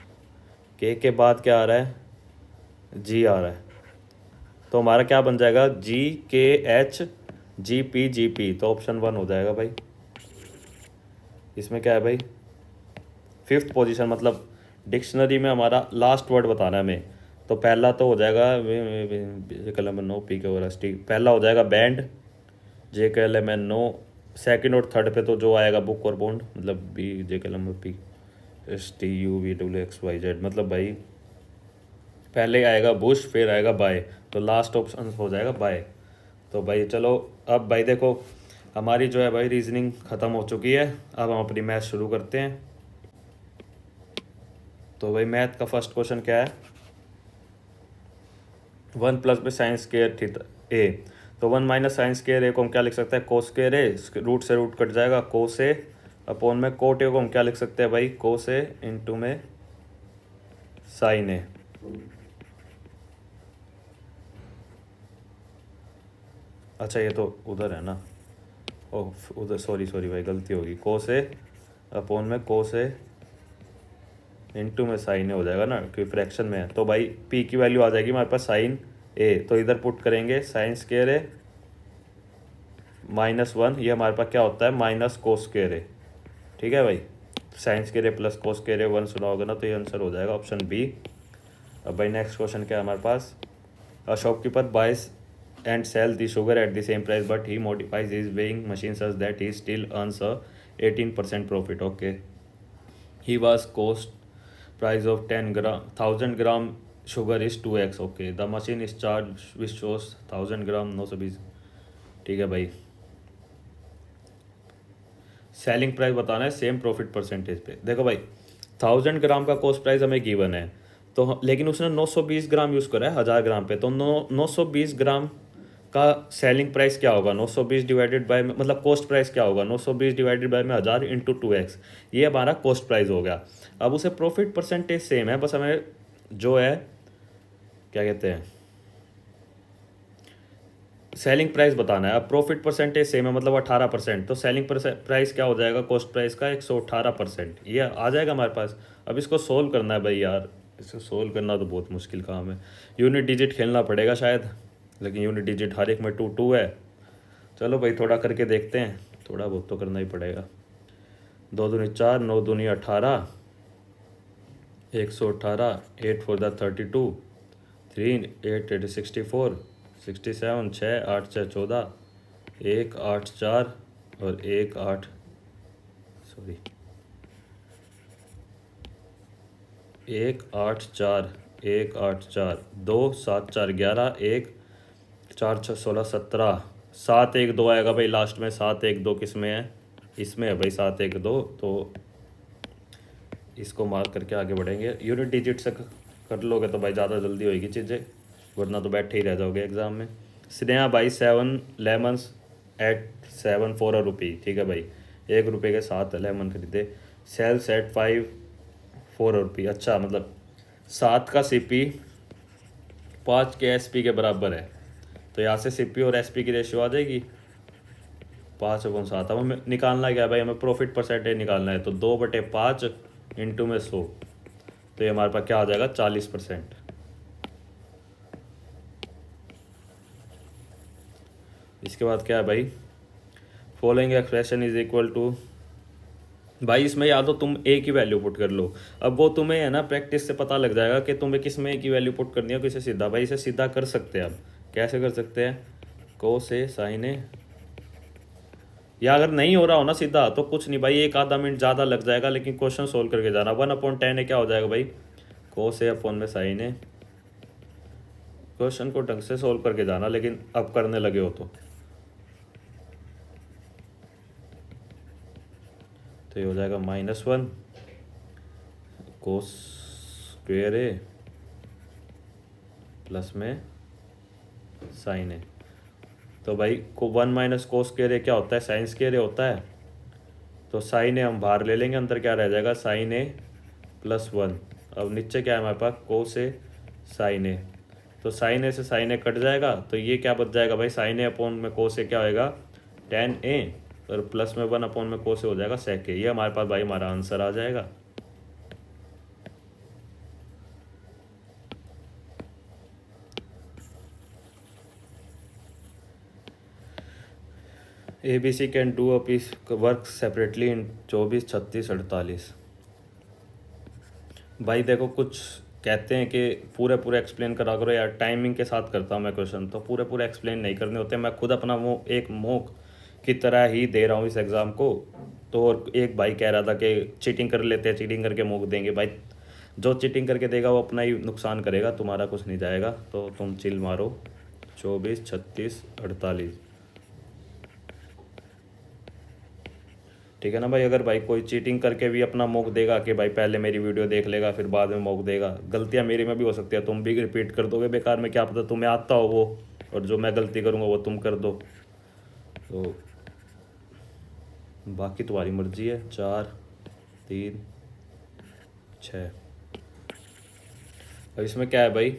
K के बाद क्या आ रहा है, G आ रहा है, तो हमारा क्या बन जाएगा, GKH GP GP, तो ऑप्शन 1 हो जाएगा भाई। इसमें क्या है भाई, 5th पोजीशन, मतलब डिक्शनरी में हमारा लास्ट वर्ड बताना है हमें, तो पहला तो हो जाएगा कलम नो पी के टी, पहला हो जाएगा बैंड, JKLM नो, सेकंड और थर्ड पे तो जो आएगा बुक और बॉन्ड, मतलब BJKLM पी STUVWXYZ, मतलब भाई पहले आएगा बुश फिर आएगा बाय, तो लास्ट ऑप्शन हो जाएगा बाय। तो भाई चलो, अब भाई देखो हमारी जो है भाई रीजनिंग ख़त्म हो चुकी है, अब हम अपनी मैथ शुरू करते हैं। तो भाई मैथ का फर्स्ट क्वेश्चन क्या है, 1 प्लस में साइंस स्क्वायर थीटा ए, तो 1 माइनस साइंस स्क्वायर ए को हम क्या लिख सकते हैं, कोस स्क्वायर ए, रूट से रूट कट जाएगा, कोस ए अपॉन में कोट ए को हम क्या लिख सकते हैं भाई, कोस ए इंटू में साइन ए। अच्छा ये तो उधर है ना, ओह उधर, सॉरी सॉरी भाई गलती होगी, कोस ए अपॉन में कोस ए इंटू में साइन ए हो जाएगा ना, क्योंकि फ्रैक्शन में है, तो भाई पी की वैल्यू आ जाएगी हमारे पास साइन ए, तो इधर पुट करेंगे साइन स्क्वायर ए -1, ये हमारे पास क्या होता है माइनस कोस स्क्वायर ए। ठीक है भाई, साइन स्क्वायर ए प्लस कोस स्क्वायर ए 1 सुना होगा ना, तो ये आंसर हो जाएगा ऑप्शन बी। अब भाई नेक्स्ट क्वेश्चन क्या है हमारे पास, a shopkeeper buys and sell the sugar at the same price but he modifies his weighing machine such that he still earns a 18% profit. Okay, he was cost price of 1000 gram sugar is 2x. Okay, the machine is charged which shows 1000 gram, no सभी ठीक है भाई। Selling price बताना है same profit percentage पे। देखो भाई 1000 ग्राम का कॉस्ट प्राइस हमें गिवन है, तो लेकिन उसने 920 ग्राम यूज़ करा है 1000 ग्राम पे, तो 920 ग्राम का सेलिंग प्राइस क्या होगा, 920 डिवाइडेड बाय मतलब कॉस्ट प्राइस क्या होगा, 920 डिवाइडेड बाय में 1000 इंटू 2x, ये हमारा कॉस्ट प्राइस हो गया। अब उसे प्रॉफिट परसेंटेज सेम है, बस हमें जो है क्या कहते हैं सेलिंग प्राइस बताना है। अब प्रॉफिट परसेंटेज सेम है मतलब 18%, तो सेलिंग प्राइस क्या हो जाएगा कॉस्ट प्राइस का 118%, ये आ जाएगा हमारे पास। अब इसको सोल्व करना है भाई यार, इसको सोल्व करना तो बहुत मुश्किल काम है, यूनिट डिजिट खेलना पड़ेगा शायद, लेकिन यूनिट डिजिट हर एक में 2 है। चलो भाई थोड़ा करके देखते हैं, थोड़ा बहुत तो करना ही पड़ेगा। 2 दूनी 4, 9 दूनी 18, 118, 8 4 32, 3 8 8 64, 67, 6 8 6 14, 1 8 4 और 1 8 सॉरी 1 8 4, 1 8 4, 2 7 4 11, 1 4 6 16 17, 7 1 2 आएगा भाई लास्ट में, 7 1 2 किस में है, इसमें है भाई 7 1 2, तो इसको मार्क करके आगे बढ़ेंगे। यूनिट डिजिट से कर लोगे तो भाई ज़्यादा जल्दी होएगी चीज़ें, वरना तो बैठे ही रह जाओगे एग्ज़ाम में। स्नेहा भाई 7 लेमन्स एट 7 4 रुपी, ठीक है भाई, 1 रुपये के 7 लेमन खरीदे। सेल सेट 5 4 रुपी, अच्छा मतलब 7 का सीपी 5 के एसपी के बराबर है, तो यहाँ से सीपी और एसपी की रेशियो आ जाएगी 5/7। अब हमें निकालना क्या है भाई, हमें प्रॉफिट परसेंटेज निकालना है, तो 2/5 इंटू में 100, तो ये हमारे पास क्या आ जाएगा 40%। इसके बाद क्या है भाई, following expression is equal to, भाई इसमें या तो तुम ए की वैल्यू पुट कर लो, अब वो तुम्हें है ना प्रैक्टिस से पता लग जाएगा कि तुम्हें किस में ए की वैल्यू पुट करनी है, किसे सीधा। भाई इसे सीधा कर सकते हैं, अब कैसे कर सकते हैं, को से साइन ए, या अगर नहीं हो रहा हो ना सीधा तो कुछ नहीं भाई, 1 आधा मिनट ज़्यादा लग जाएगा, लेकिन क्वेश्चन सोल्व करके जाना। 1/10 है क्या हो जाएगा भाई, को से अपॉन में साइन है। क्वेश्चन को ढंग से सोल्व करके जाना, लेकिन अब करने लगे हो तो ये हो जाएगा -1 कोस स्क्वेयर ए प्लस में साइन ए। तो भाई को 1 माइनस कोस स्क्वेयर ए क्या होता है, साइन स्क्वेयर ए होता है, तो साइन ए हम बाहर ले लेंगे, अंदर क्या रह जाएगा साइन ए +1। अब नीचे क्या है हमारे पास, कोस ए साइन ए, तो साइन ए से साइन ए कट जाएगा, तो ये क्या बच जाएगा भाई, साइन ए अपॉन में कोस ए क्या होएगा tan ए, और प्लस में 1 अपॉन में कोस ए हो जाएगा सेक ए। ये हमारे पास भाई हमारा आंसर आ जाएगा। ABC can do a piece work separately in 24 36 48। भाई देखो कुछ कहते हैं कि पूरे पूरे एक्सप्लेन करा करो यार, टाइमिंग के साथ करता हूँ मैं क्वेश्चन, तो पूरे पूरे एक्सप्लेन नहीं करने होते, मैं खुद अपना वो एक मॉक की तरह ही दे रहा हूँ इस एग्ज़ाम को। तो और एक भाई कह रहा था कि चीटिंग कर लेते हैं, चीटिंग करके मॉक देंगे। भाई जो चीटिंग करके देगा वो अपना ही नुकसान करेगा, तुम्हारा कुछ नहीं जाएगा, तो तुम चिल मारो। 24 36 48, ठीक है ना भाई। अगर भाई कोई चीटिंग करके भी अपना मॉक देगा कि भाई पहले मेरी वीडियो देख लेगा फिर बाद में मॉक देगा, गलतियां मेरी में भी हो सकती है, तुम भी रिपीट कर दोगे बेकार में, क्या पता तुम्हें आता हो वो, और जो मैं गलती करूँगा वो तुम कर दो, तो बाकी तुम्हारी मर्जी है। 4 3 6, अब इसमें क्या है भाई,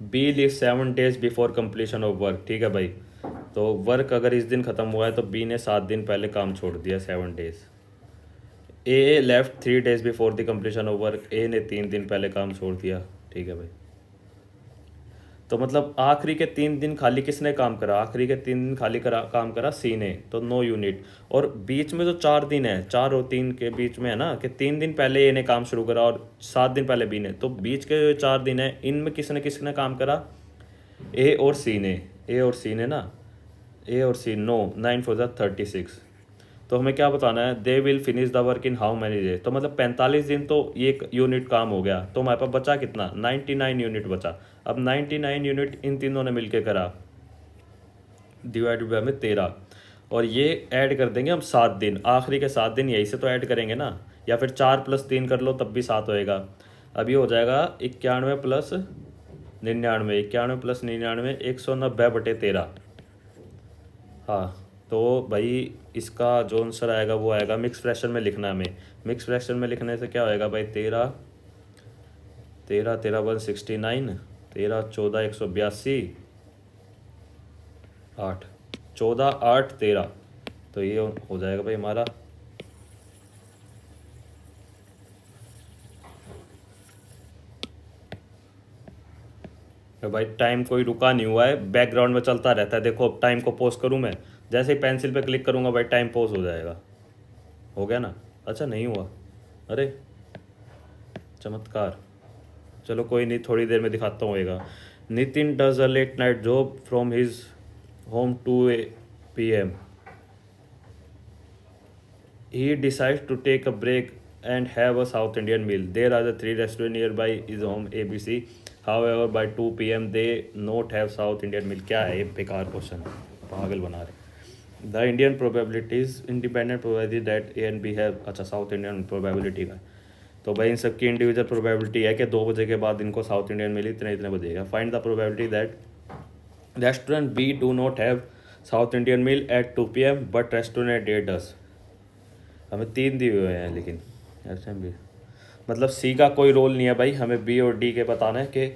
B leave 7 days before completion of work, ठीक है भाई। तो वर्क अगर इस दिन ख़त्म हुआ है तो बी ने 7 दिन पहले काम छोड़ दिया 7 days। A left 3 days before the completion of work, A ने 3 दिन पहले काम छोड़ दिया, ठीक है भाई। तो मतलब आखिरी के 3 दिन खाली किसने काम करा, आखिरी के 3 दिन खाली काम करा सी ने, तो 9 यूनिट। और बीच में जो 4 दिन है, 4 और 3 के बीच में है ना, कि 3 दिन पहले ए ने काम शुरू करा और 7 दिन पहले बी ने, तो बीच के जो 4 दिन है इनमें किसने किसने काम करा, ए और सी ने, ए और सी ने ना, ए और सी, नो 9 4 36। तो हमें क्या बताना है, they will finish the work in how many days, तो मतलब 45 दिन तो ये यूनिट काम हो गया, तो हमारे पास बचा कितना, 99 यूनिट बचा। अब 99 यूनिट इन तीनों ने मिलकर करा, डिवाइडेड बाय हमें 13, और ये ऐड कर देंगे हम 7 दिन, आखिरी के 7 दिन यही से तो ऐड करेंगे ना, या फिर 4+3 कर लो तब भी 7 होएगा। अब ये हो जाएगा 91+99, 91+99 190/13। हाँ, तो भाई इसका जो आंसर आएगा वो आएगा, मिक्स फ्रैक्शन में लिखना है हमें। मिक्स फ्रैक्शन में लिखने से क्या होएगा भाई, 13 13 13 169, 13 14 182, 8 14 8 13, तो ये हो जाएगा भाई हमारा। तो भाई टाइम कोई रुका नहीं हुआ है, बैकग्राउंड में चलता रहता है। देखो अब टाइम को पॉज करूँ मैं, जैसे ही पेंसिल पे क्लिक करूँगा भाई टाइम पॉज हो जाएगा। हो गया ना? अच्छा नहीं हुआ, अरे चमत्कार। चलो कोई नहीं, थोड़ी देर में दिखाता हूँ। होएगा, Nitin does a late night job from his home 2 PM. He decides to take a break and have a South Indian meal. There are the 3 restaurants nearby his home ABC. However, by 2 PM they not have South Indian meal. क्या है ये बेकार question, पागल बना रहे। The Indian probabilities independent probability that A and B have, अच्छा south Indian probability का, तो भाई इन सबकी इंडिविजुअल प्रोबेबिलिटी है कि 2 बजे के बाद इनको साउथ इंडियन मिली इतने इतने बजे का। Find the probability that restaurant B do not have south Indian meal at 2 PM but restaurant A does. हमें 3 दिए हुए हैं लेकिन ऐसे भी, मतलब सी का कोई रोल नहीं है भाई, हमें बी और डी के बताना है कि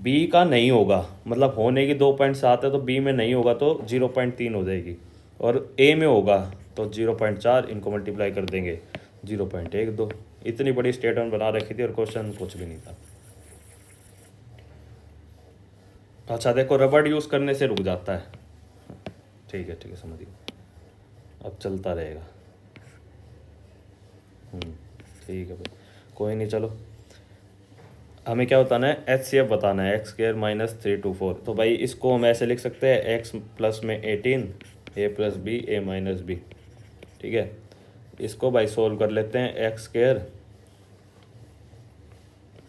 बी का नहीं होगा, मतलब होने की 2.7 है तो बी में नहीं होगा तो 0.3 हो जाएगी, और ए में होगा तो 0.4, इनको मल्टीप्लाई कर देंगे 0.12। इतनी बड़ी स्टेटमेंट बना रखी थी और क्वेश्चन कुछ भी नहीं था। अच्छा देखो, रबड़ यूज़ करने से रुक जाता है। ठीक है समझ गया, अब चलता रहेगा। ठीक है भाई, कोई नहीं। चलो हमें क्या बताना है, HCF बताना है, x² - 324। तो भाई इसको हम ऐसे लिख सकते हैं, x प्लस में 18 a + b a - b। ठीक है, इसको भाई सोल्व कर लेते हैं, x²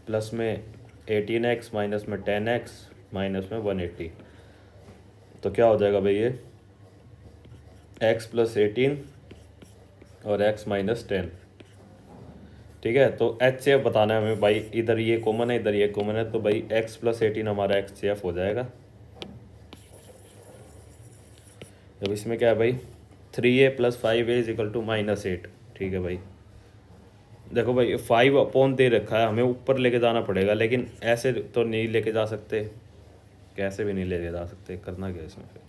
प्लस में 18x माइनस में 10x माइनस में 180, तो क्या हो जाएगा भाई ये x + 18 और x - 10। ठीक है, तो HCF बताना है हमें भाई, इधर ये कॉमन है इधर ये कॉमन है, तो भाई x + 18 हमारा HCF हो जाएगा। अब इसमें क्या है भाई, 3a + 5a = -8। ठीक है भाई, देखो भाई 5 दे रखा है, हमें ऊपर लेके जाना पड़ेगा, लेकिन ऐसे तो नहीं लेके जा सकते, कैसे भी नहीं लेके जा सकते, करना क्या इसमें फिर।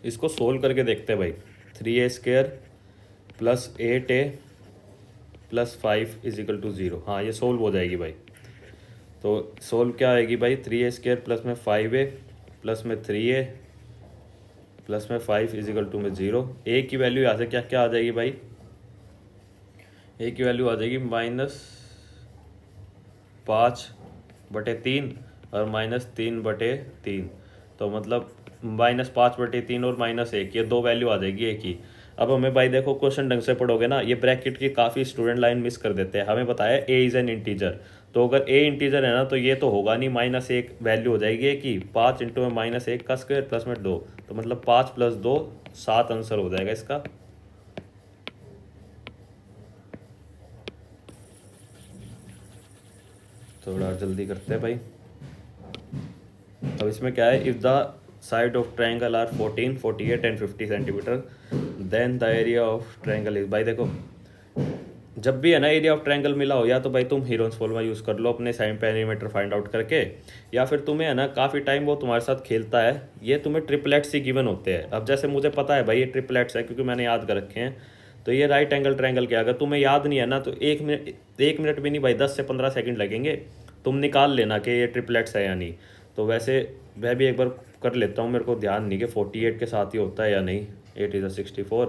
इसको सोल्व करके देखते हैं भाई, 3a² + 8a + 5 = 0। हाँ ये सोल्व हो जाएगी भाई, तो सोल्व क्या आएगी भाई, 3a² प्लस में 5a प्लस में 3a प्लस में 5 = 0। ए की वैल्यू यहाँ से क्या क्या आ जाएगी भाई, ए की वैल्यू आ जाएगी -5/3 और -3/3, तो मतलब -5/3 और -1, ये 2 वैल्यू आ जाएगी एक ही। अब हमें भाई देखो क्वेश्चन ढंग से पढ़ोगे ना, ये ब्रैकेट की काफ़ी स्टूडेंट लाइन मिस कर देते हैं। हमें बताया ए इज़ एन इंटीजर, तो अगर ए इंटीजर है ना तो ये तो होगा नहीं, -1 वैल्यू हो जाएगी एक ही। 5 × -1 का स्क्वायर प्लस में 2, तो मतलब 5 + 2 7 आंसर हो जाएगा इसका। थोड़ा जल्दी करते हैं भाई। अब इसमें क्या है, if the side of triangle are 14 48 and 50 centimetre then the area of triangle is. भाई देखो जब भी है ना एरिया ऑफ ट्रायंगल मिला हो, या तो भाई तुम हीरोन्स फॉर्मूला यूज़ कर लो अपने साइन पेरीमीटर फाइंड आउट करके, या फिर तुम्हें है ना काफ़ी टाइम वो तुम्हारे साथ खेलता है, ये तुम्हें ट्रिपलेट्स ही गिवन होते हैं। अब जैसे मुझे पता है भाई ये ट्रिपलेट्स है क्योंकि मैंने याद कर रखे हैं, तो ये राइट एंगल ट्रायंगल के अगर तुम्हें याद नहीं है ना तो 1 मिनट भी नहीं भाई, 10 से 15 सेकंड लगेंगे, तुम निकाल लेना कि ये ट्रिपलेट्स है या नहीं। तो वैसे मैं भी एक बार कर लेता हूँ, मेरे को ध्यान नहीं कि 48 के साथ ही होता है या नहीं। 8 × 64,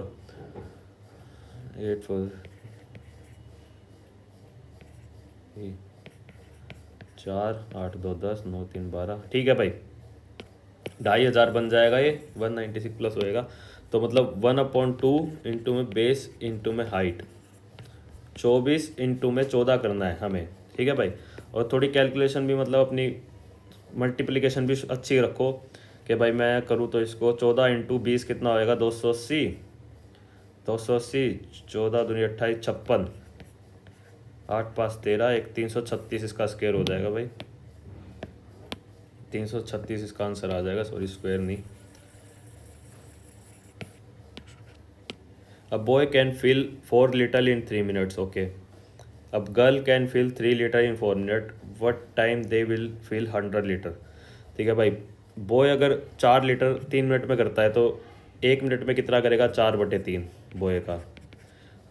8 4 4 8 2 10 9 3 12। ठीक है भाई, 2500 बन जाएगा, ये 196 प्लस होएगा, तो मतलब 1/2 इंटू में बेस इंटू में हाइट, 24 इंटू में 14 करना है हमें। ठीक है भाई, और थोड़ी कैलकुलेशन भी मतलब अपनी मल्टीप्लिकेशन भी अच्छी रखो कि भाई मैं करूँ तो इसको 14 × 20 कितना होएगा 280, 280, 14×2 = 28, 56, 8×5 = 13, एक 336 इसका स्क्वायर हो जाएगा भाई, 336 इसका आंसर आ जाएगा, सॉरी स्क्वायर नहीं। A boy can fill 4 litre in 3 minutes, okay. अब girl can fill 3 litre in 4 minute, what time they will fill 100 litre. ठीक है भाई, बॉय अगर 4 लीटर 3 मिनट में करता है तो 1 मिनट में कितना करेगा, 4/3 बॉय का।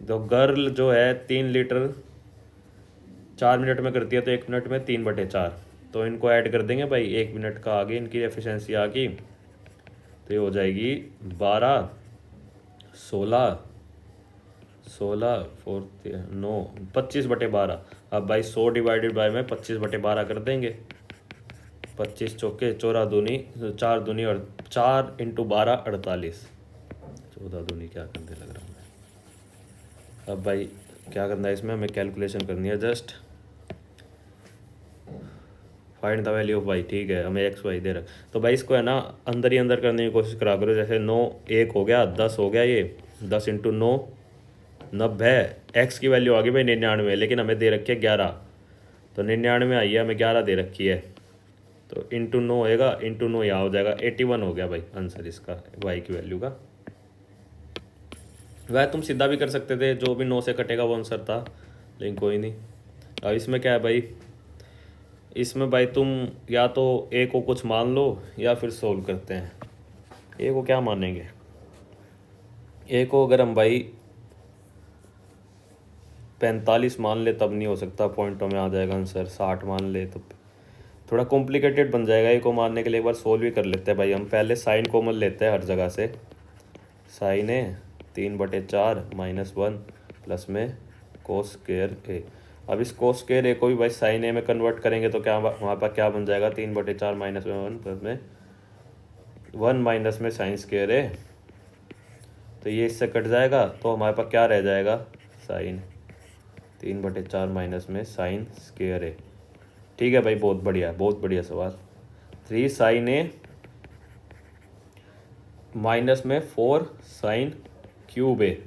तो गर्ल जो है 3 लीटर 4 मिनट में करती है तो 1 मिनट में 3/4, तो इनको ऐड कर देंगे भाई, 1 मिनट का आगे इनकी एफिशिएंसी आ गई, तो ये हो जाएगी 12, 16, 16, 4, 9, 25/12। अब भाई 100 डिवाइडेड बाय में 25/12 कर देंगे, 25 चौके 14 दूनी 4 दूनी और 4 × 12 = 48, 14 दूनी क्या करने लग रहा हूँ मैं। अब भाई क्या करना है इसमें, हमें कैलकुलेशन करनी है, just find the value of Y. ठीक है, हमें एक्स वाई दे रहा, तो भाई इसको है ना अंदर ही अंदर करने की कोशिश करा करो। जैसे 9 1 हो गया, 10 हो गया, ये 10 × 9 90, एक्स की वैल्यू आ गई भाई 99, लेकिन हमें दे रखी है 11, तो 99 आई है, हमें 11 दे रखी है, तो ×9 होएगा, ×9 यहाँ हो जाएगा, 81 हो गया भाई आंसर इसका वाई की वैल्यू का। वह तुम सीधा भी कर सकते थे, जो भी 9 से कटेगा वो आंसर था, लेकिन कोई नहीं। अब इसमें क्या है भाई, इसमें भाई तुम या तो ए को कुछ मान लो या फिर सोल्व करते हैं। ए को क्या मानेंगे, ए को अगर हम भाई 45 मान ले तब नहीं हो सकता, पॉइंटों में आ जाएगा आंसर, 60 मान ले तो थोड़ा कॉम्प्लिकेटेड बन जाएगा। ए को मानने के लिए एक बार सोल्व ही कर लेते हैं भाई, हम पहले साइन कॉमन लेते हैं हर जगह से, साइन ए 3/4 -1 प्लस में कोस स्क्वायर ए। अब इस कोस स्क्वायर ए को भी भाई साइन ए में कन्वर्ट करेंगे तो क्या वहाँ पर क्या बन जाएगा, 3/4 -1 प्लस में 1 माइनस में साइन स्क्वायर ए, तो ये इससे कट जाएगा, तो हमारे पास क्या रह जाएगा, साइन 3/4 माइनस में साइन स्क्वायर ए। ठीक है भाई, बहुत बढ़िया, बहुत बढ़िया सवाल। 3 साइन ए माइनस में 4 साइन क्यूब ए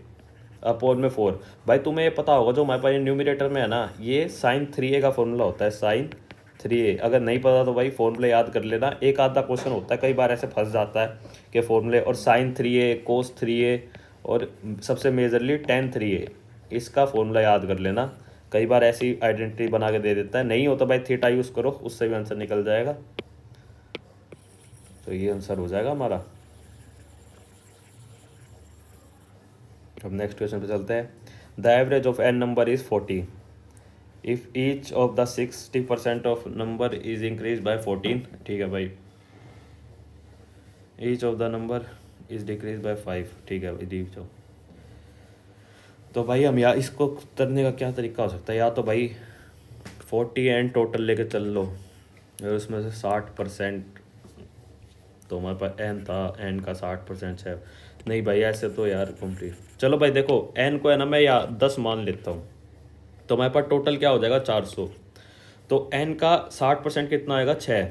अपोन में 4। भाई तुम्हें ये पता होगा जो हमारे पास न्यूमरेटर में है ना, ये साइन 3a का फॉर्मूला होता है, साइन 3a। अगर नहीं पता तो भाई फॉर्मूला याद कर लेना, एक आधा क्वेश्चन होता है, कई बार ऐसे फंस जाता है कि फॉर्मूले, और साइन 3a कोस 3a और सबसे मेजरली टेन 3a, इसका फॉर्मूला याद कर लेना। कई बार ऐसी आइडेंटिटी बना के दे देता है, नहीं होता भाई थीटा यूज़ करो, उससे भी आंसर निकल जाएगा। तो ये आंसर हो जाएगा हमारा। अब नेक्स्ट क्वेश्चन पे चलते हैं। The average of N number is 40 if each of the 60% of number is increase by 14। ठीक है भाई, each of the number is decrease by 5। ठीक है भाई, रीच ऑफ, तो भाई हम या इसको करने का क्या तरीका हो सकता है, या तो भाई 40 एन टोटल लेके चल लो, और उसमें से 60%, तो हमारे पास एन था, एन का 60% है। नहीं भाई ऐसे तो यार कंप्लीट, चलो भाई देखो एन को है ना मैं या 10 मान लेता हूँ, तो हमारे पास टोटल क्या हो जाएगा 400, तो एन का 60% कितना आएगा 6।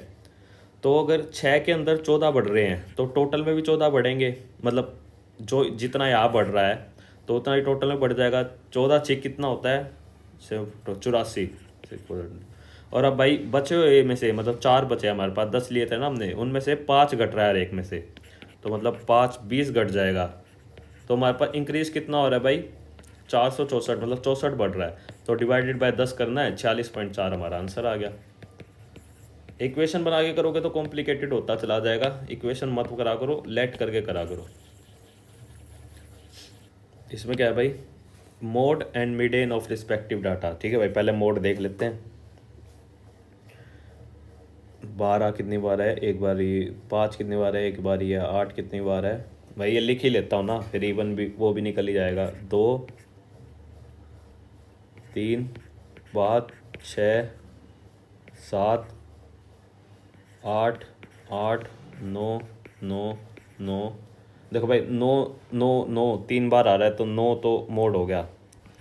तो अगर 6 के अंदर 14 बढ़ रहे हैं तो टोटल में भी 14 बढ़ेंगे, मतलब जो जितना यहाँ बढ़ रहा है तो उतना ही टोटल में बढ़ जाएगा। 14×6 कितना होता है, 84। और अब भाई बचे हुए में से, मतलब 4 बचे हमारे पास, 10 लिए थे ना हमने, उनमें से 5 घट रहा है हर एक में से, तो मतलब 5 20 घट जाएगा। तो हमारे पास इंक्रीज कितना हो रहा है भाई, 464, मतलब 64 बढ़ रहा है, तो डिवाइडेड बाय 10 करना है, 46.4 हमारा आंसर आ गया। इक्वेशन बना के करोगे तो कॉम्प्लिकेटेड होता चला जाएगा, इक्वेशन मत करा करो, लेट करके करा करो। इसमें क्या है भाई, mode and median of respective data. ठीक है भाई, पहले मोड देख लेते हैं। 12 कितनी बार है, एक बार ही। 5 कितनी बार है, एक बार ही है। 8 कितनी बार है, भाई ये लिख ही लेता हूँ ना, फिर इवन भी वो भी निकल ही जाएगा। 2 3 5 6 7 8 8 9 9 9। देखो भाई 9 9 9 3 बार आ रहा है, तो 9 तो मोड हो गया,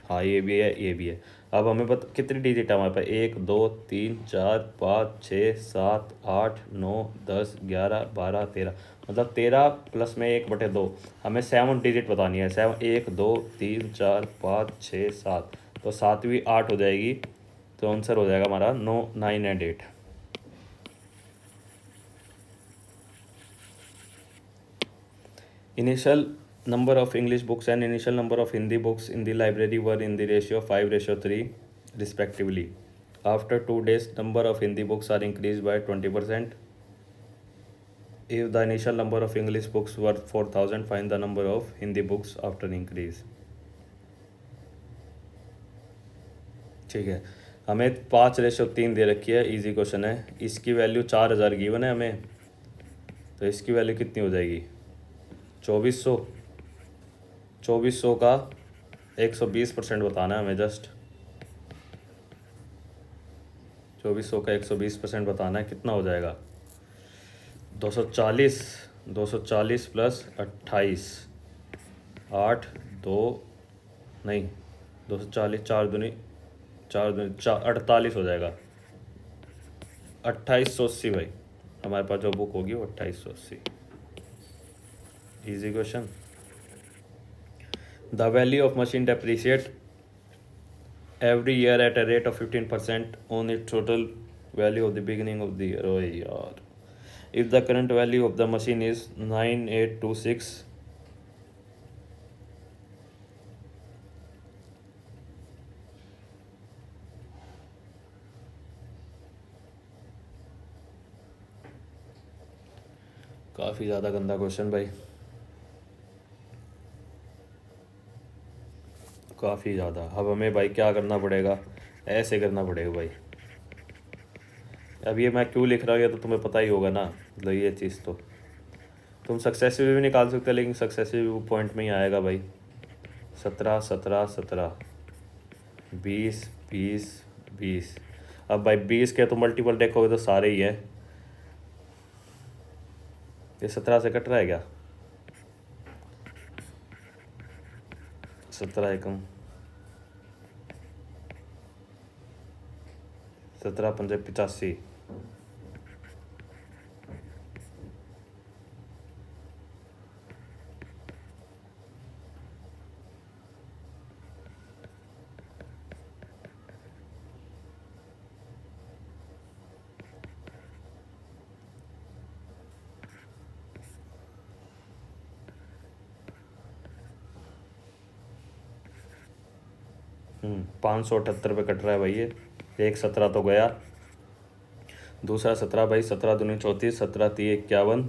हाँ ये भी है ये भी है। अब हमें पता कितनी डिजिट है हमारे पास, 1 2 3 4 5 6 7 8 9 10 11 12 13, मतलब 13 + 1/2। हमें 7 डिजिट बतानी है, 7 1 2 3 4 5 6 7, तो सातवीं 8 हो जाएगी, तो आंसर हो जाएगा हमारा 9 9 and 8। Initial number of English books and initial number of Hindi books in the library were in the ratio 5:3 respectively. After 2 days, number of Hindi books are increased by 20%. If the initial number of English books were 4,000, find the number of Hindi books after increase. ठीक है, हमें 5:3 दे रखी है, easy question है। इसकी value 4,000 given है हमें, तो इसकी वैल्यू कितनी हो जाएगी, 2400। 2400 का 120% बताना है हमें, जस्ट 2400 का 120% बताना है, कितना हो जाएगा, 240। 240 + 28, 8 2 नहीं, 240 4 दूनी 48 हो जाएगा। 2880 भाई, हमारे पास जो बुक होगी वो 2880। Easy question. The value of machine depreciate every year at a rate of 15% on its total value of the beginning of the year। Oh यार, if the current value of the machine is 9826, काफ़ी ज़्यादा गंदा question भाई, काफ़ी ज़्यादा। अब हमें भाई क्या करना पड़ेगा, ऐसे करना पड़ेगा भाई। अब ये मैं क्यों लिख रहा हूँ ये तो तुम्हें पता ही होगा ना, मतलब ये चीज़ तो तुम सक्सेसिव भी निकाल सकते हो, लेकिन सक्सेसिव पॉइंट में ही आएगा भाई। 17 17 17, 20 20 20। अब भाई 20 के तो मल्टीपल देखोगे तो सारे ही है। ये 17 से कट रहा है क्या, 17 एकम 17 पंजे 85। हम्म, 578 पे कट रहा है भाई ये। एक 17 तो गया, दूसरा 17 भाई, 17 दूनी 34, 17 3 51,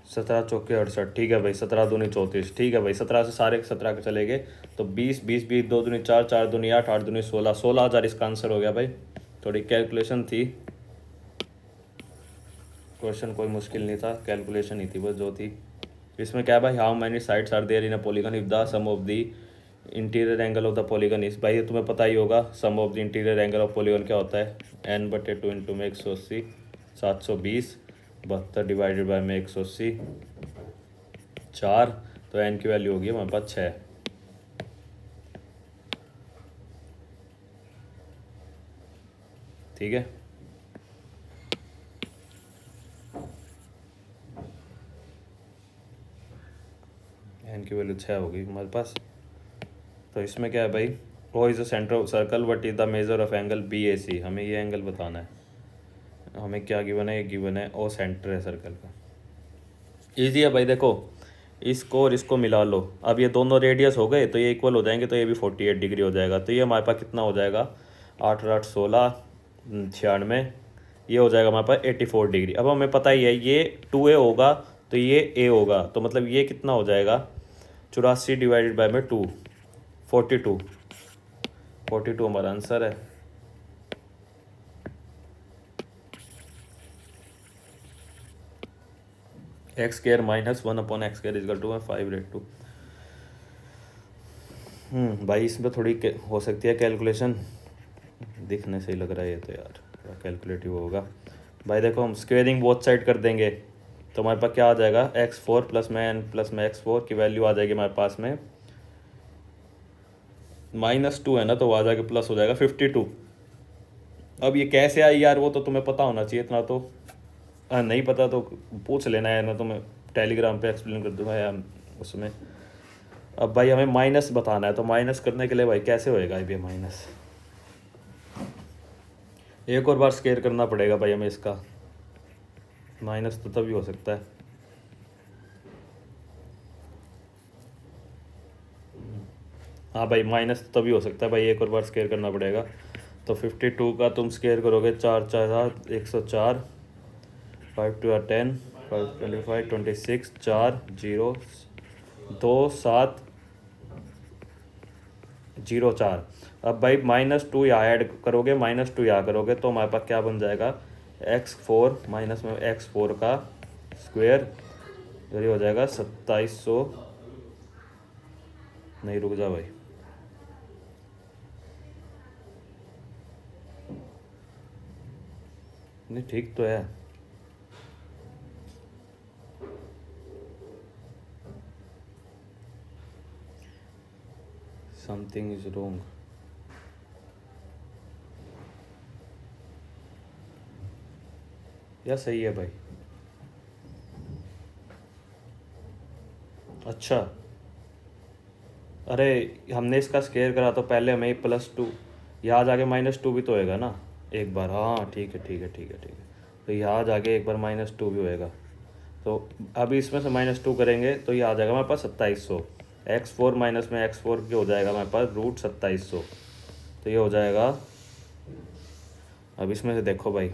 17 चौके 68। ठीक है भाई, 17 दूनी 34, ठीक है भाई, 17 से सारे 17 के चले गए, तो 20 20 20, 2 दूनी 4, 4 दूनी 8, 8 दूनी 16, 16,000 इसका आंसर हो गया भाई। थोड़ी कैलकुलेशन थी, क्वेश्चन कोई मुश्किल नहीं था, कैलकुलेशन ही थी बस जो थी। इसमें क्या है भाई, how many sides are there in a polygon if the sum of the interior angle of the polygon is, भाई ये तुम्हें पता ही होगा, sum of the interior angle of polygon क्या होता है, n/2 इंटू में 180 720, 72 डिवाइडेड बाई में 180 4, तो n की वैल्यू होगी हमारे पास 6। ठीक है, n की वैल्यू 6 होगी हमारे पास। तो इसमें क्या है भाई, O is the centre of circle, what is the measure of angle BAC, हमें ये एंगल बताना है। हमें क्या गिवन है, ये गिवन है ओ सेंटर है सर्कल का। ईजी है भाई, देखो इसको और इसको मिला लो, अब ये दोनों रेडियस हो गए तो ये इक्वल हो जाएंगे, तो ये भी 48 डिग्री हो जाएगा, तो ये हमारे पास कितना हो जाएगा, 8 8 16 96, ये हो जाएगा हमारे पास 84 डिग्री। अब हमें पता ही है ये 2A होगा तो ये A होगा, तो मतलब ये कितना हो जाएगा, 84 डिवाइडेड बाय में 2, 42, 42 हमारा आंसर है। x² - 1/x² is equal to 5/2। भाई इसमें थोड़ी हो सकती है कैलकुलेशन, दिखने से ही लग रहा है ये तो यार थोड़ा कैलकुलेटिव होगा। भाई देखो हम स्क्वेयरिंग बोथ साइड कर देंगे, तो हमारे पास क्या आ जाएगा, x4 प्लस में x4 की वैल्यू आ जाएगी हमारे पास में -2 है ना, तो वो आ जाएगा प्लस हो जाएगा 52। अब ये कैसे आई यार, वो तो तुम्हें पता होना चाहिए इतना तो। नहीं पता तो पूछ लेना है ना, तो मैं टेलीग्राम पे एक्सप्लेन कर दूंगा यार उसमें। अब भाई हमें माइनस बताना है, तो माइनस करने के लिए भाई कैसे होएगा ये माइनस, एक और बार स्केयर करना पड़ेगा भाई हमें इसका। माइनस तो तभी हो सकता है, हाँ भाई माइनस तो तभी हो सकता है भाई, एक और बार स्केयर करना पड़ेगा। तो 52 का तुम स्केयर करोगे, 4 4 104, 5 2 10, 5 25 26, 4 0 2 7 0 4। अब भाई -2 यहाँ ऐड करोगे, -2 यहाँ करोगे, तो हमारे पास क्या बन जाएगा, x4 माइनस में x4 का स्क्वायर, ये हो जाएगा 2700। नहीं रुक जा भाई, नहीं ठीक तो है। समथिंग इज रोंग। या सही है भाई, अच्छा। अरे हमने इसका स्केयर करा तो पहले हमें +2, यहाँ जाके -2 भी तो होएगा ना एक बार, हाँ ठीक है ठीक है ठीक है ठीक है। तो यहाँ जाके एक बार -2 भी होएगा, तो अभी इसमें से -2 करेंगे तो ये आ जाएगा हमारे पास 2700। x4 माइनस में x4 के हो जाएगा हमारे पास √2700, तो ये हो जाएगा। अब इसमें से देखो भाई,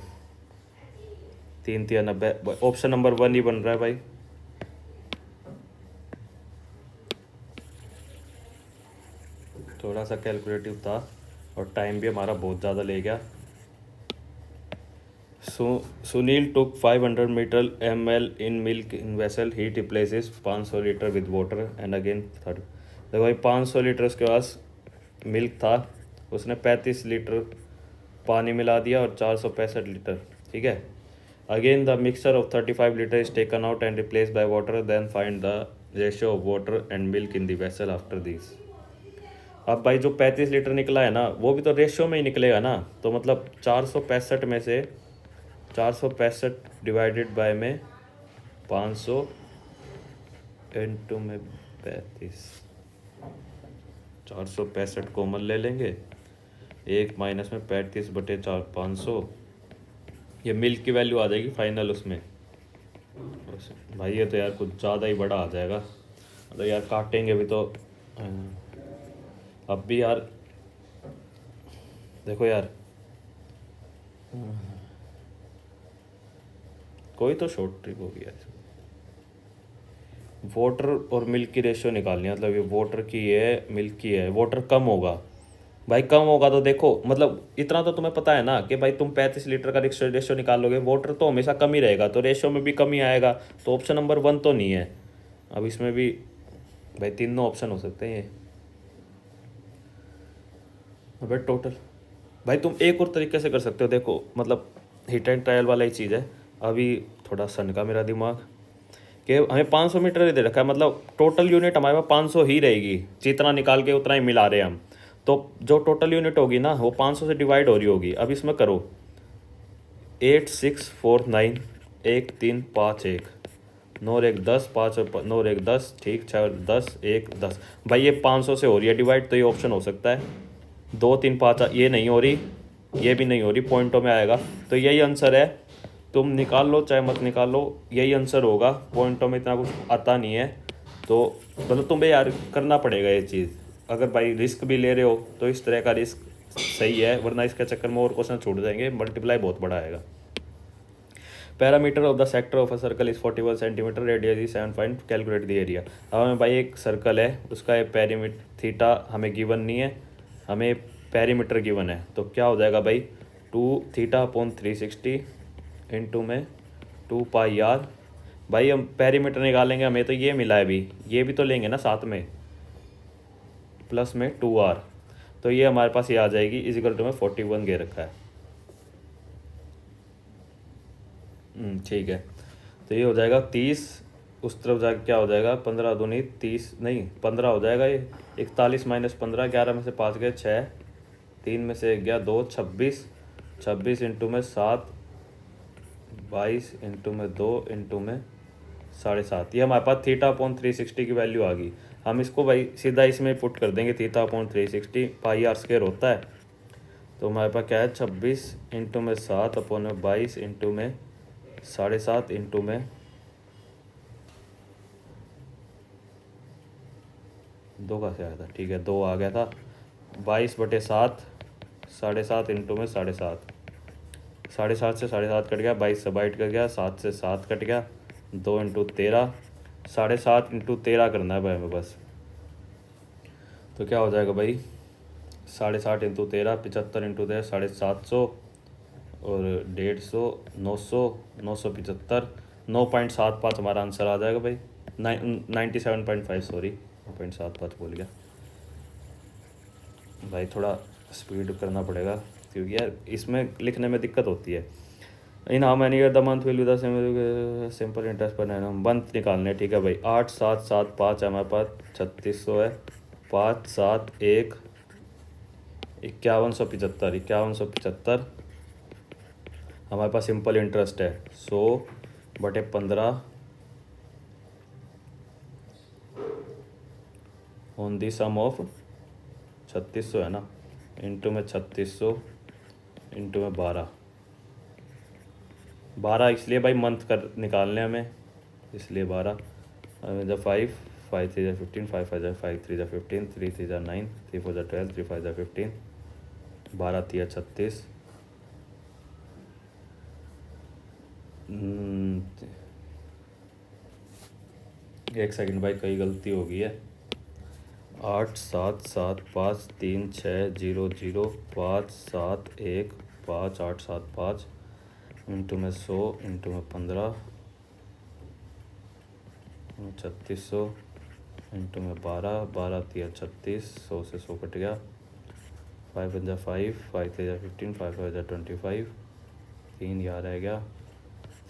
3 3 90, ऑप्शन नंबर 1 ही बन रहा है भाई। थोड़ा सा कैलकुलेटिव था और टाइम भी हमारा बहुत ज़्यादा ले गया। Sunil took 500 metre ml in milk in vessel, heat replaces 500 litre with water and again 30। देखो भाई 500 लीटर उसके पास मिल्क था, उसने 35 लीटर पानी मिला दिया और 465 लीटर, ठीक है। Again the mixture of 35 litre is taken out and replace by water, then find the ratio of water and milk in the vessel after this. अब भाई जो 35 लीटर निकला है ना, वो भी तो रेशियो में ही निकलेगा ना, तो मतलब 465 में से 465 डिवाइडेड बाय में 500 इंटू में 35, 465 कॉमन ले लेंगे, 1 माइनस में 35/4 500, ये मिल्क की वैल्यू आ जाएगी फाइनल उसमें। भाई ये तो यार कुछ ज़्यादा ही बड़ा आ जाएगा, तो यार काटेंगे भी तो। अब भी यार देखो यार, कोई तो शॉर्ट ट्रिक होगी यार। वाटर और मिल्क की रेशियो निकालनी है, मतलब ये वाटर की है मिल्क की है, वाटर कम होगा भाई, कम होगा तो देखो मतलब इतना तो तुम्हें पता है ना कि भाई तुम 35 लीटर का रेशियो निकाल लोगे, वाटर तो हमेशा कम ही रहेगा, तो रेशियो में भी कम ही आएगा, तो ऑप्शन नंबर 1 तो नहीं है। अब इसमें भी भाई तीनों ऑप्शन हो सकते हैं ये। भाई टोटल भाई तुम एक और तरीके से कर सकते हो, देखो मतलब हिट एंड ट्रायल वाला ही चीज़ है। अभी थोड़ा सन का मेरा दिमाग कि हमें 500 मीटर ही दे रखा है, मतलब टोटल यूनिट हमारे पास 500 ही रहेगी, जितना निकाल के उतना ही मिला रहे हैं हम, तो जो टोटल यूनिट होगी ना वो 500 से डिवाइड हो रही होगी। अब इसमें करो 8 6 4 9, 1 3 5 1, 9 और 1 10, 5 और 9 और 1 10, ठीक, 6 और 10 1 10। भाई ये 500 से हो रही है डिवाइड, तो ये ऑप्शन हो सकता है। 2 3 5 ये नहीं हो रही, ये भी नहीं हो रही, पॉइंटों में आएगा, तो यही आंसर है। तुम निकाल लो चाहे मत निकाल लो, यही आंसर होगा, पॉइंटों में इतना कुछ आता नहीं है, तो मतलब तुम्हें यार करना पड़ेगा ये चीज़। अगर भाई रिस्क भी ले रहे हो तो इस तरह का रिस्क सही है, वरना इसके चक्कर में और क्वेश्चन छूट जाएंगे, मल्टीप्लाई बहुत बड़ा आएगा। Parameter of the sector of a circle is 41 centimetre, radius is 7 point, calculate the area. अब हमें भाई एक सर्कल है, उसका एक पेरीमीटर थीटा हमें गिवन नहीं है, हमें पेरीमीटर गिवन है, तो क्या हो जाएगा भाई 2 थीटा अपॉन 360 इंटू में 2 पाई आर। भाई हम पेरीमीटर निकालेंगे, हमें तो ये मिला है अभी, ये भी तो लेंगे ना साथ में, प्लस में 2r, तो ये हमारे पास ये आ जाएगी इजिकल टू में 41 दे रखा है। ठीक है, तो ये हो जाएगा 30, उस तरफ जाके क्या हो जाएगा 15 दूनी 30 नहीं 15 हो जाएगा ये। 41 माइनस 15, 11 में से 5 गए 6, 3 में से 1 गया 2, 26, 26 इंटू में 7, 22 इंटू में 2 इंटू में 7.5। ये हमारे पास थीटा अपॉन 360 की वैल्यू आ गई। हम इसको भाई सीधा इसमें पुट कर देंगे, theta upon 360 pi R square होता है। तो हमारे पास क्या है 26 इंटू में 7 अपॉन में 22 इंटू में 7.5 इंटू में 2 का से आया था, ठीक है 2 आ गया था, 22/7, 7.5 इंटू में 7.5, 7.5 से 7.5 कट गया, 22 से 22 कट गया, 7 से 7 कट गया, 2 इंटू 13, 7.5 इंटू 13 करना है भाई हमें बस। तो क्या हो जाएगा भाई 7.5 इंटू 13, 75 इंटू 13, 750 और 150, 900, 975, 9.75 हमारा आंसर आ जाएगा भाई। 97.5, सॉरी 9.75 बोल गया भाई, थोड़ा स्पीड करना पड़ेगा क्योंकि यार इसमें लिखने में दिक्कत होती है। In how many year the month will be the simple interest per annum, month निकालने, ठीक है भाई। 8 7 7 5 है हमारे पास, 3600 है, 5 7 1 5175, 5175 हमारे पास सिंपल इंटरेस्ट है 100/15 ऑन दी सम ऑफ 3600 है ना, इंटू में 3600 इंटू में 12, 12 इसलिए भाई मंथ कर निकालने हमें, इसलिए 12 जब 5 5 3 15, 5 5 5 3 15, 3 3 9, 3 4 12, 3 5 15, 12 3 36। एक सेकंड भाई, कई गलती हो गई है। 8 7 7 5 3 6 0 0 5 7 1 5 8 7 5 इंटू में 100 इंटू में 15, 3600 इंटू में 12, 12 3 36, 100 से 100 कट गया, 5 5 5 5 3 15, 5 5 25, 3 यहाँ रह गया,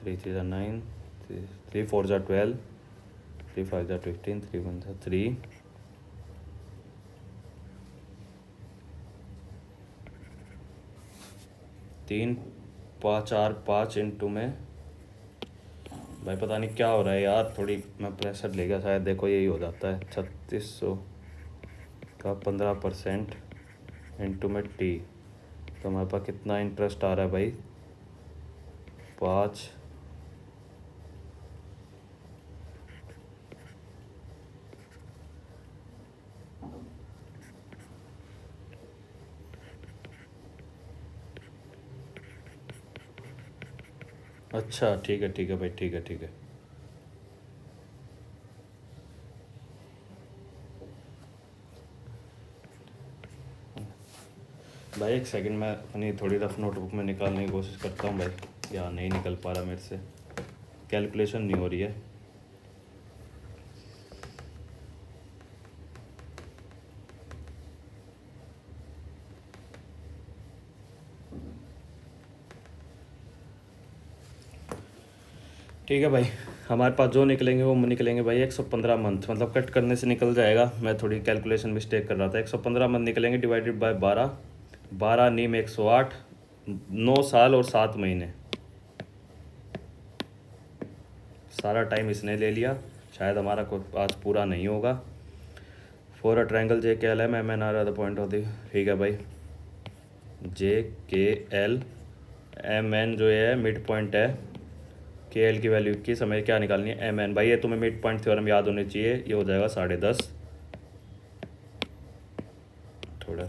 3 3 9, 3 4 12, 3 5 15, 3 1 3, 3 5 4 5 इंटू में, भाई पता नहीं क्या हो रहा है यार, थोड़ी मैं प्रेशर ले गया शायद, देखो यही हो जाता है। 3600 का 15% इंटू में टी, तो हमारे पास कितना इंटरेस्ट आ रहा है भाई 5, अच्छा ठीक है भाई, ठीक है। भाई एक सेकंड, मैं अपनी थोड़ी रफ नोटबुक में निकालने की कोशिश करता हूँ भाई, या नहीं निकल पा रहा मेरे से, कैलकुलेशन नहीं हो रही है। ठीक है भाई, हमारे पास जो निकलेंगे वो निकलेंगे भाई 115 मंथ, मतलब कट करने से निकल जाएगा, मैं थोड़ी कैलकुलेशन मिस्टेक कर रहा था। 115 मंथ निकलेंगे डिवाइडेड बाय 12, 12 नीम 108, 9 साल और 7 महीने। सारा टाइम इसने ले लिया, शायद हमारा आज पूरा नहीं होगा। For a triangle J K L M M N are the point of the, ठीक है भाई, जे के एल एम एन जो है मिड पॉइंट है, के एल की वैल्यू 21, हमें क्या निकालनी है एम एन। भाई ये तुम्हें मिड पॉइंट थ्योरम याद होनी चाहिए, ये हो जाएगा 10.5, थोड़ा।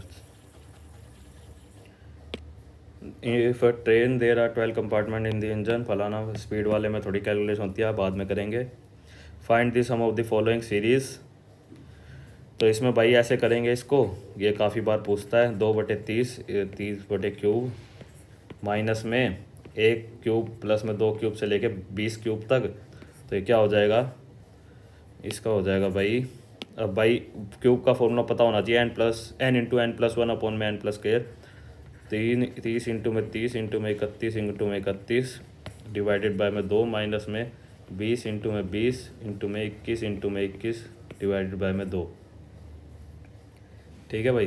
If train there are 12 compartment in the engine, फलाना स्पीड वाले में थोड़ी कैलकुलेशन होती है, बाद में करेंगे। Find the sum of the following series, तो इसमें भाई ऐसे करेंगे इसको, ये काफ़ी बार पूछता है, 2/30, 30/3 माइनस में 1 क्यूब प्लस में 2 क्यूब से लेके 20 क्यूब तक, तो ये क्या हो जाएगा, इसका हो जाएगा भाई, अब भाई क्यूब का फॉर्मूला पता होना चाहिए, n/n+1 अपॉन में n+2, 30 इंटू में 30 इंटू में 31 इंटू में 31 डिवाइडेड बाय में 2 माइनस में 20 इंटू में 20 इंटू में 21 इंटू में 21 डिवाइडेड बाय में 2। ठीक है भाई।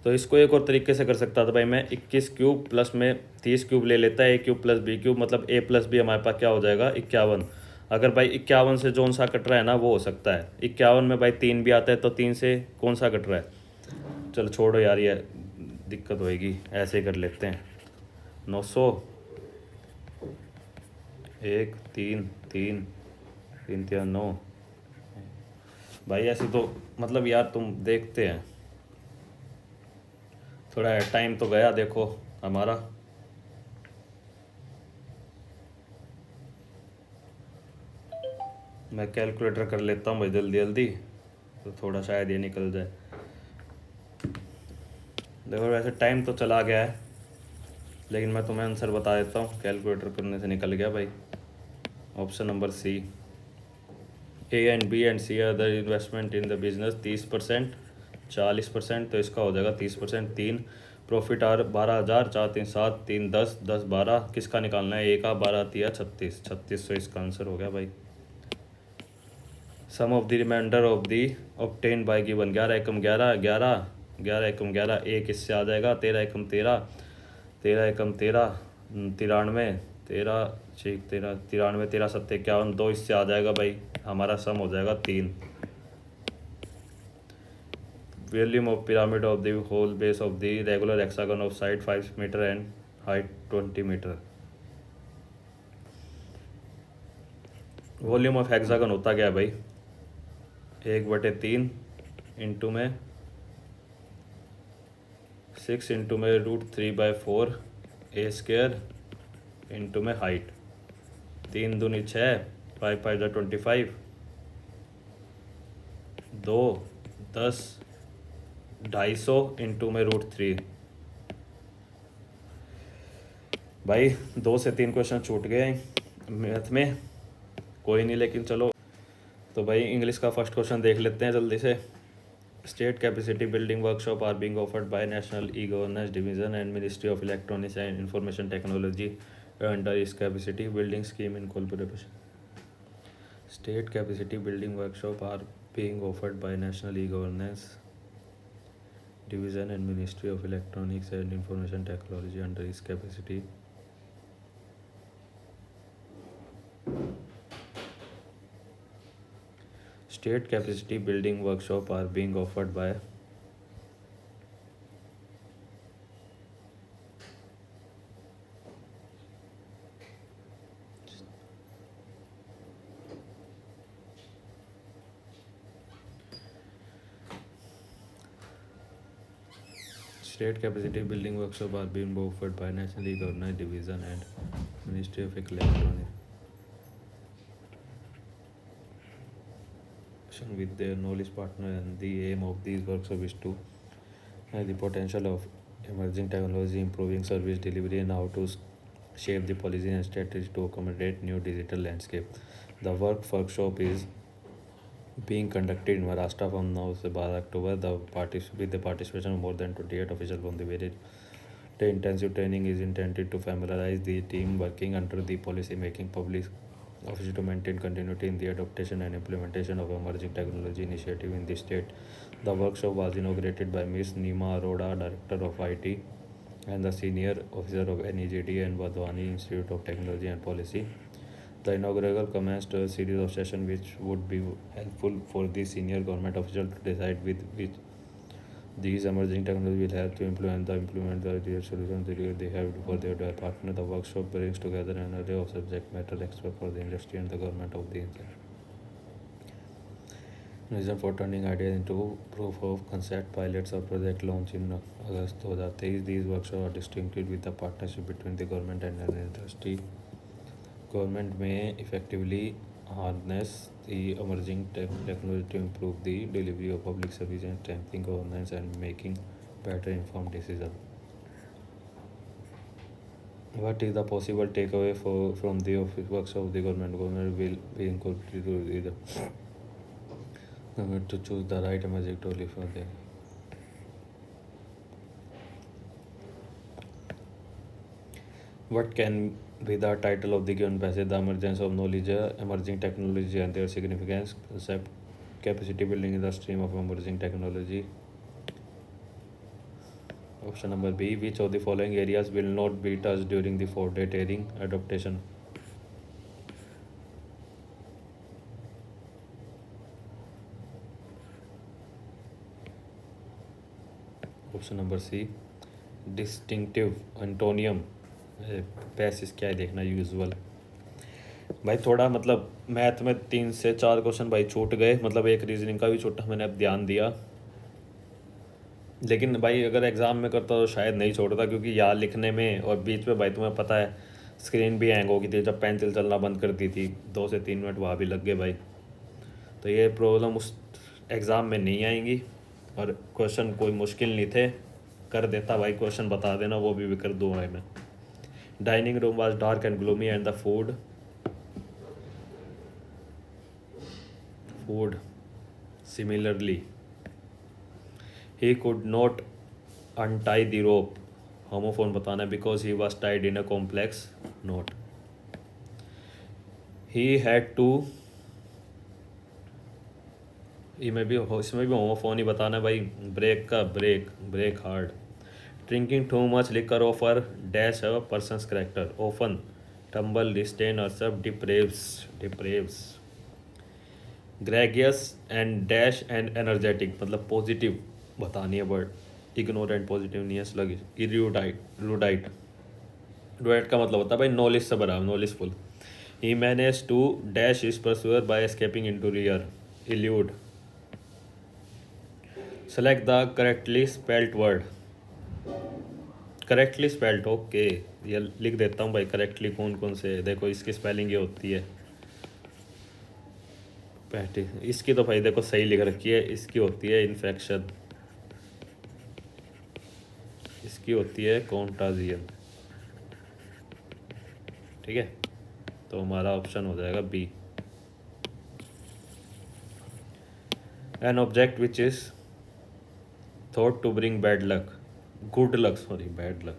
तो इसको एक और तरीके से कर सकता था भाई मैं, 21 क्यूब प्लस में 30 क्यूब ले लेता है, a cube plus b cube, मतलब a प्लस बी हमारे पास क्या हो जाएगा 51। अगर भाई 51 से जौन सा कट रहा है ना वो हो सकता है 51 में भाई 3 भी आता है, तो 3 से कौन सा कट रहा है। चलो छोड़ो यार, ये दिक्कत होएगी, ऐसे ही कर लेते हैं। 900 1 3 3 3 3 9। भाई ऐसे तो मतलब यार तुम देखते हैं, थोड़ा टाइम तो गया देखो हमारा। मैं कैलकुलेटर कर लेता हूँ भाई जल्दी जल्दी, तो थोड़ा शायद ये निकल जाए। देखो वैसे टाइम तो चला गया है, लेकिन मैं तुम्हें आंसर बता देता हूँ, कैलकुलेटर करने से निकल गया भाई। Option number C, A and B and C are the investment in the business 30%, 40%, तो इसका हो जाएगा 30%। 3 प्रॉफिट आर 12,000, 4 3 7, 3 10, 10 12, किसका निकालना है, ए का, 12 तिया 36, 36, तो इसका आंसर हो गया भाई। Sum of the remainder of the obtain by given, 11 एकम 11, 11 11 एकम 11, एक इससे आ जाएगा 13 एकम 13, 13 एकम 13, 93, 13 ठीक 13, 93, 13 7 51, 2 इससे आ जाएगा भाई, हमारा सम हो जाएगा 3। Volume of pyramid of the whole base of the regular hexagon of side 5 metre and height 20 metre. Volume of hexagon होता क्या है भाई, 1/3 इंटू में 6 इंटू में √3/4 ए स्क्र इंटू में हाइट, 3 दूनी 6, 5 5 25, 2 10, 250 इंटू में √3। भाई 2 से 3 क्वेश्चन छूट गए मैथ में, कोई नहीं, लेकिन चलो। तो भाई इंग्लिश का फर्स्ट क्वेश्चन देख लेते हैं जल्दी से। State capacity building workshop are being offered by national e governance division and ministry of electronics and information technology under इस capacity building scheme in collaboration. State capacity building workshop are being offered by national e governance division and ministry of electronics and information technology under इस capacity. State capacity building workshop are being offered by State capacity building workshop are being offered by nationally organized division and Ministry of Electronics with their knowledge partner, and the aim of these workshops is to the potential of emerging technology, improving service delivery, and how to shape the policy and strategy to accommodate new digital landscape. The workshop is being conducted in Maharashtra from now to 12 October. With the participation of more than 28 officials from the various. The intensive training is intended to familiarize the team working under the policy making public office to maintain continuity in the adoption and implementation of emerging technology initiative in the state. The workshop was inaugurated by Ms. Neema Arora, Director of IT and the Senior Officer of NEJD and Vadhwani Institute of Technology and Policy. The inaugural commenced a series of sessions which would be helpful for the senior government officials to decide with which these emerging technologies will help to implement the real solutions they have for their partner. The workshop brings together an array of subject matter experts for the industry and the government of the India. Reason for turning ideas into proof of concept pilots or project launch in August 2023. These workshops are distinctive with the partnership between the government and the industry. Government may effectively harness the emerging technology to improve the delivery of public service and strengthening governance and making better informed decisions. What is the possible takeaway from the works of the government? Government will be incorporated to the government to choose the right emerging technology for them. What can with the title of the given passage, the emergence of knowledge, emerging technology and their significance, concept, capacity building in the stream of emerging technology. Option number B, which of the following areas will not be touched during the 4-day tearing adaptation? Option number C, distinctive antonym. पैसिस क्या है देखना, usual. भाई थोड़ा मतलब math में 3 से 4 question भाई छूट गए, मतलब एक रीजनिंग का भी छूटा, मैंने अब ध्यान दिया। लेकिन भाई अगर एग्ज़ाम में करता तो शायद नहीं छोड़ता, क्योंकि याद लिखने में और बीच में भाई तुम्हें पता है स्क्रीन भी हैंग हो गई थी जब पेंसिल चलना बंद कर दी थी, 2 से 3 मिनट वहाँ भी लग गए भाई। तो ये प्रॉब्लम उस एग्ज़ाम में नहीं आएंगी। और क्वेश्चन कोई मुश्किल नहीं थे, कर देता भाई, क्वेश्चन बता देना, वो भी कर दूँ भाई मैं। Dining room was dark and gloomy and the food similarly he could not untie the rope. Homophone बताना है, because he was tied in a complex knot. He had to, इसमें भी होमोफोन ही बताना है भाई। ब्रेक का break hard. Drinking too much liquor offer dash a person's character, often tumble disdain और सब depraves. Gregarious and dash and energetic, मतलब पॉजिटिव बतानी है वर्ड। इग्नोर एंड पॉजिटिव नहीं है स्लग। इरूडाइट लुडाइट, लुडाइट का मतलब होता है भाई नॉलेज से भरा, knowledgeful. He manage to dash is pursuer by escaping into rear, elude. Select the correctly spelt word, correctly spelt, okay. ये लिख देता हूँ भाई, करेक्टली कौन कौन से, देखो इसकी स्पेलिंग ये होती है पैटी, इसकी तो भाई देखो सही लिख रखी है, इसकी होती है इन्फेक्शन, इसकी होती है कॉन्टाजियन। ठीक है, तो हमारा ऑप्शन हो जाएगा B. An object which is thought to bring bad luck, good luck, sorry bad luck,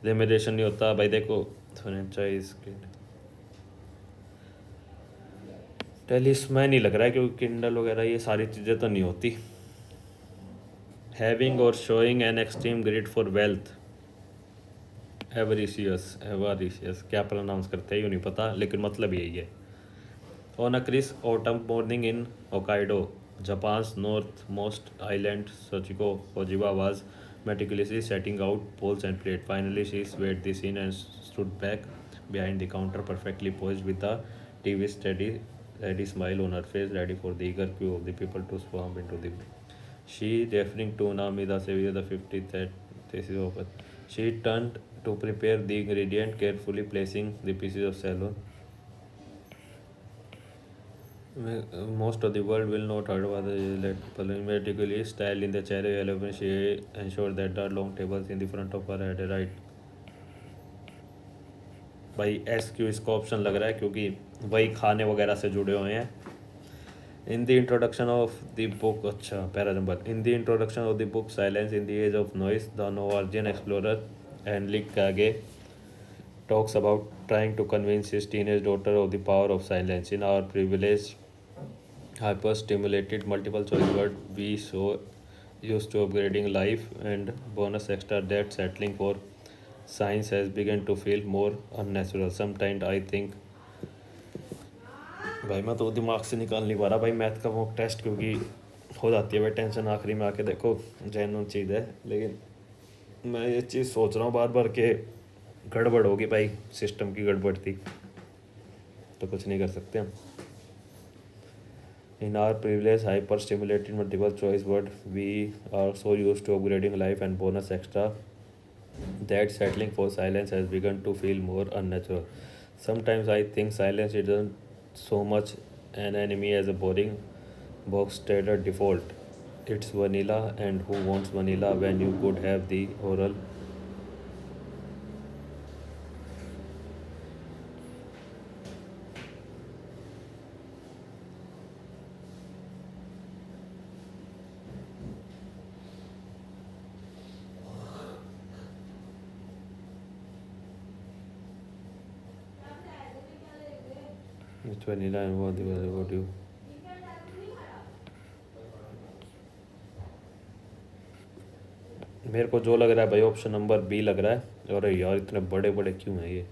remediation नहीं होता भाई। देखो फ्रेंचाइज टेलिस्मैन ही लग रहा है, क्योंकि किंडल वगैरह ये सारी चीज़ें तो नहीं होती। Having or showing an extreme greed for wealth, avaricious क्या प्रोनाउंस करते हैं ये नहीं पता, लेकिन मतलब यही है। On a crisp autumn morning in Hokkaido, Japan's north most island, Sachiko Hojiba was meticulously setting out poles and plate. Finally, she swayed the scene and stood back behind the counter, perfectly poised with a TV ready smile on her face, ready for the eager queue of the people to swarm into the. She, referring to Namida Savior, the 50th thesis of it. She turned to prepare the ingredient, carefully placing the pieces of salmon. Most of the world will not heard about the let people meticulously styled in the cherry eleven. She ensured that the long tables in the front of her had a right. भाई S Q इसका option लग रहा है, क्योंकि वही खाने वगैरह से जुड़े हुए हैं। In the introduction of the book, अच्छा para number, in the introduction of the book Silence in the Age of Noise, the Norwegian explorer and Erling Kagge talks about trying to convince his teenage daughter of the power of silence. In our privileged, hyper-stimulated multiple choice world, we so used to upgrading life and bonus extra that settling for science has begun to feel more unnatural. Sometimes I think भाई मैं तो दिमाग से निकाल नहीं पा रहा भाई मैथ का मॉक टेस्ट, क्योंकि हो जाती है भाई टेंशन आखिरी में आके। देखो जेन्युइन चीज़ है, लेकिन मैं ये चीज़ सोच रहा हूँ बार बार के गड़बड़ होगी भाई, सिस्टम की गड़बड़ थी, तो कुछ नहीं कर सकते हम। In our privileged, hyper-stimulated multiple-choice world, we are so used to upgrading life and bonus extra that settling for silence has begun to feel more unnatural. Sometimes I think silence isn't so much an enemy as a boring box standard default. It's vanilla, and who wants vanilla when you could have the oral. It's 29. What do you? मेरे को जो लग रहा है भाई option number B लग रहा है। अरे यार इतने बड़े बड़े क्यों हैं ये।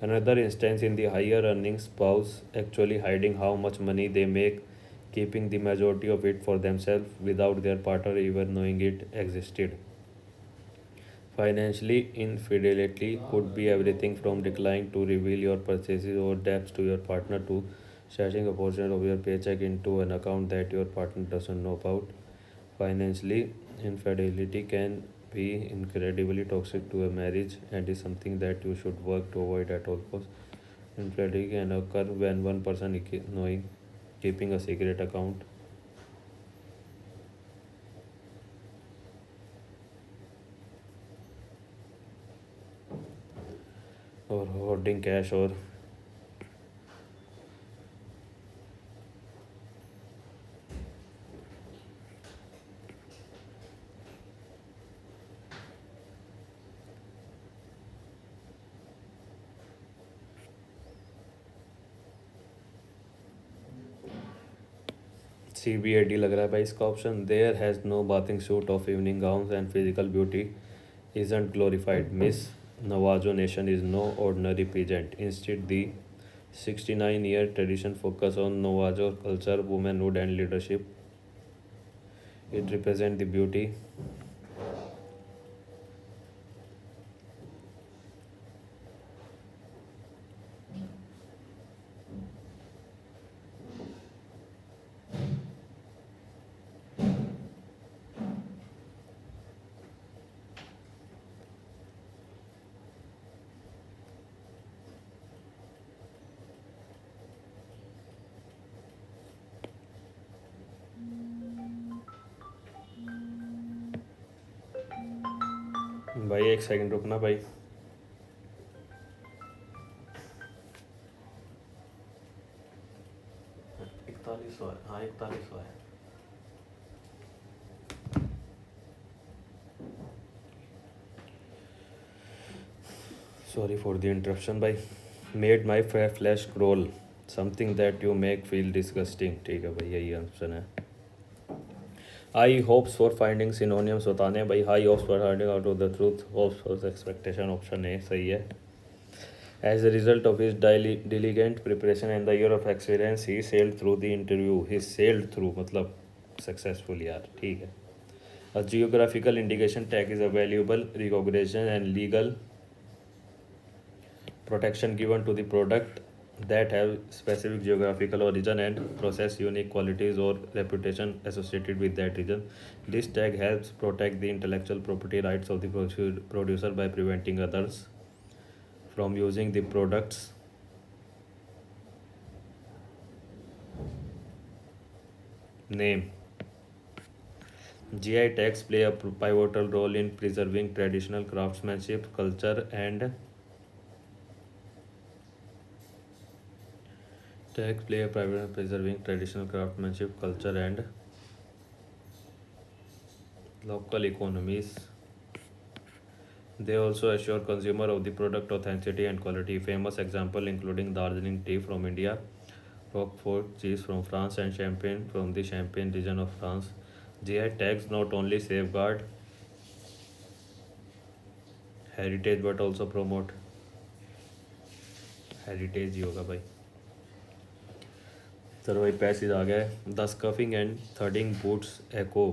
Another instance in the higher earning spouse actually hiding how much money they make keeping the majority of it for themselves without their partner even knowing it existed. Financially infidelity could be everything from declining to reveal your purchases or debts to your partner to setting a portion of your paycheck into an account that your partner doesn't know about. Financially, infidelity can be incredibly toxic to a marriage and is something that you should work to avoid at all costs. Infidelity can occur when one person is knowing keeping a secret account or hoarding cash or CBAD लग रहा है भाई इसका option. There has no bathing suit of evening gowns and physical beauty isn't glorified. Miss Navajo Nation is no ordinary pageant. Instead, the 69-year tradition focus on Navajo culture, womanhood, and leadership. It represents the beauty. भाई एक second रुकना भाई। 4100 है, हाँ 4100 है। Sorry for the interruption भाई। Made my flash crawl something that you make feel disgusting. ठीक है भाई यही ऑप्शन है। High hopes for finding synonyms बताने हैं भाई। High hopes for finding out of the truth, hopes for expectation option A सही है। As a result of his diligent preparation and the year of experience, he sailed through the interview. He sailed through मतलब successful यार ठीक है। A geographical indication tag is a valuable recognition and legal protection given to the product that have specific geographical origin and possess unique qualities or reputation associated with that region. This tag helps protect the intellectual property rights of the producer by preventing others from using the products name. GI tags play a pivotal role in preserving traditional craftsmanship, culture, and tags play a pivotal preserving traditional craftsmanship, culture, and local economies. They also assure consumer of the product authenticity and quality. Famous example including Darjeeling tea from India, Roquefort cheese from France, and Champagne from the Champagne region of France. GI tags not only safeguard heritage but also promote heritage ही होगा भाई। चलो भाई passage आ गए। The scuffing and thudding boots echo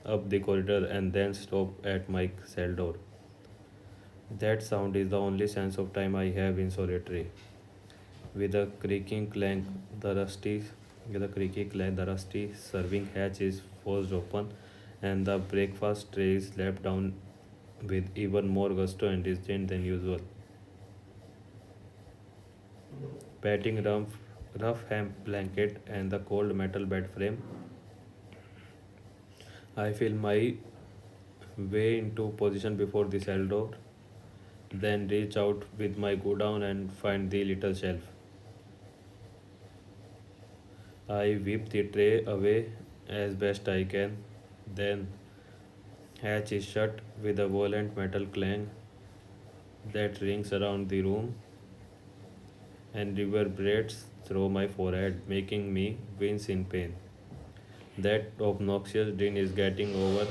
up the corridor and then stop at my cell door. That sound is the only sense of time I have in solitary. With a creaking clank, the rusty serving hatch is forced open, and the breakfast tray is slapped down with even more gusto and disdain than usual. Patting rough hemp blanket and the cold metal bed frame, I feel my way into position before the cell door, then reach out with my go down and find the little shelf. I whip the tray away as best I can, then hatch is shut with a violent metal clang that rings around the room and reverberates through my forehead, making me wince in pain. That obnoxious din is getting over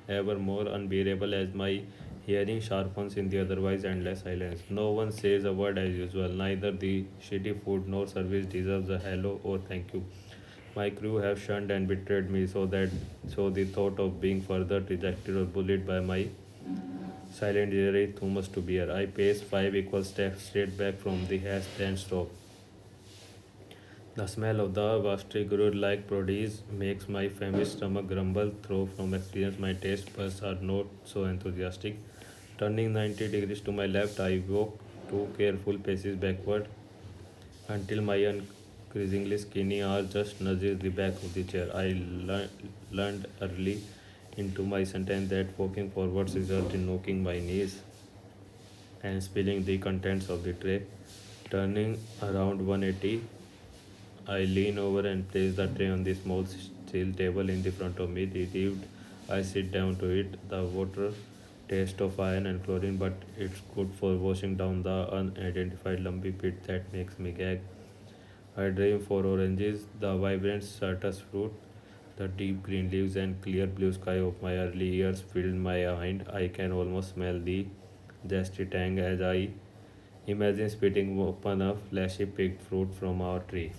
ever more unbearable as my hearing sharpens in the otherwise endless silence. No one says a word as usual. Neither the shitty food nor service deserves a hello or thank you. My crew have shunned and betrayed me so the thought of being further rejected or bullied by my silent injury is too much to bear. I pace 5 equal steps straight back from the hash then stop. The smell of the gastric like produce makes my famished stomach grumble, though from experience my taste buds are not so enthusiastic. Turning 90 degrees to my left, I walk 2 careful paces backward until my increasingly skinny arm just nudges the back of the chair. I learned early into my sentence that walking forwards results in knocking my knees and spilling the contents of the tray. Turning around 180, I lean over and place the tray on the small steel table in the front of me. Relieved, I sit down to it. The water taste of iron and chlorine, but it's good for washing down the unidentified lumpy pit that makes me gag. I dream for oranges, the vibrant citrus fruit, the deep green leaves and clear blue sky of my early years filled my mind. I can almost smell the zesty tang as I imagine spitting open a fleshy picked fruit from our tree.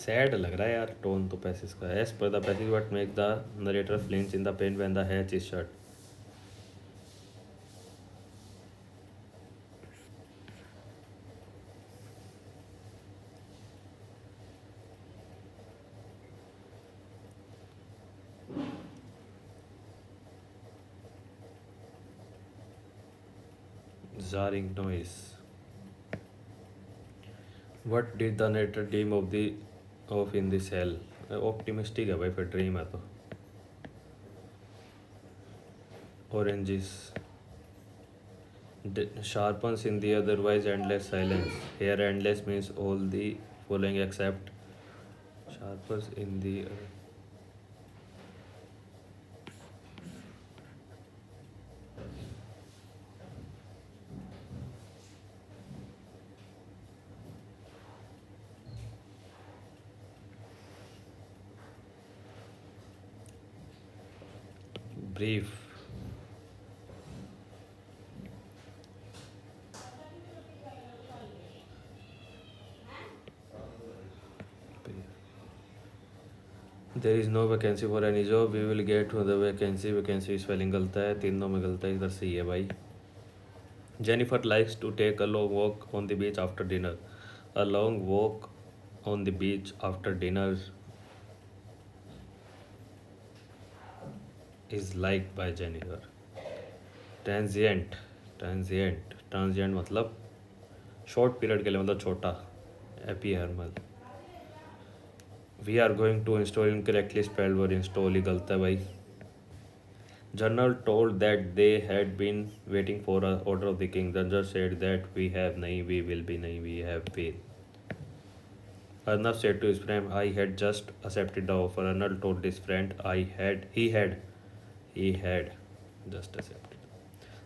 Sad लग रहा है यार tone तो passage का as per the passage what make the narrator flinch in the pain when the hatch is shut jarring noise. What did the narrator dream of in the cell? Optimistic है भाई फिर dream है तो oranges sharpens in the otherwise endless silence. Here endless means all the following except sharpens in the brief. There is no vacancy for any job we will get to the vacancy vacancy spelling गलत है तीनों में गलत है इधर सही है भाई Jennifer likes to take a long walk on the beach after dinner a long walk on the beach after dinner is like by Jennifer transient transient मतलब शॉर्ट पीरियड के लिए मतलब छोटा ephemeral we are going to install incorrectly spelled word install ही गलत है भाई general told that they had been waiting for a order of the king general said that we have नहीं we will be नहीं we have been Arnav said to his friend, I had just accepted the offer. Arnav told his friend, he had just accepted.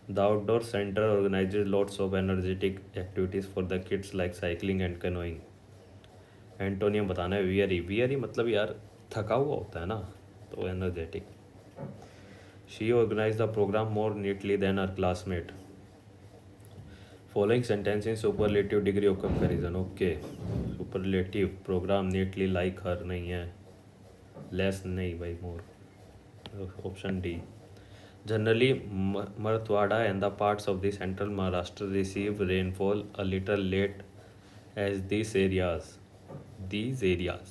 The outdoor center organizes lots of energetic activities for the kids like cycling and canoeing. Antonym बताना है weary मतलब यार थका हुआ होता है ना तो energetic she organise the programme more neatly than our classmate following sentence in superlative degree of comparison okay superlative programme neatly like her नहीं है लेस नहीं भाई more option D generally Marathwada and the parts of the central Maharashtra receive rainfall a little late as these areas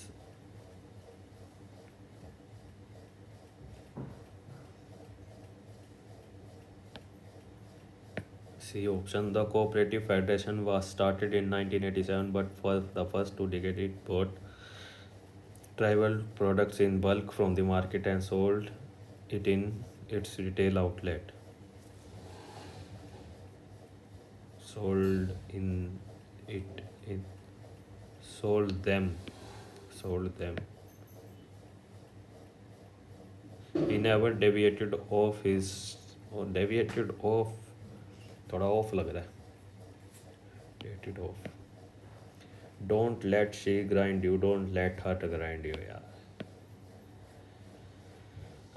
see option the cooperative federation was started in 1987 but for the first 2 decades it bought tribal products in bulk from the market and sold it in its retail outlet sold in it in sold them. He never deviated off his or deviated off थोड़ा off लग रहा है deviated off. Don't let she grind you, don't let her grind you यार.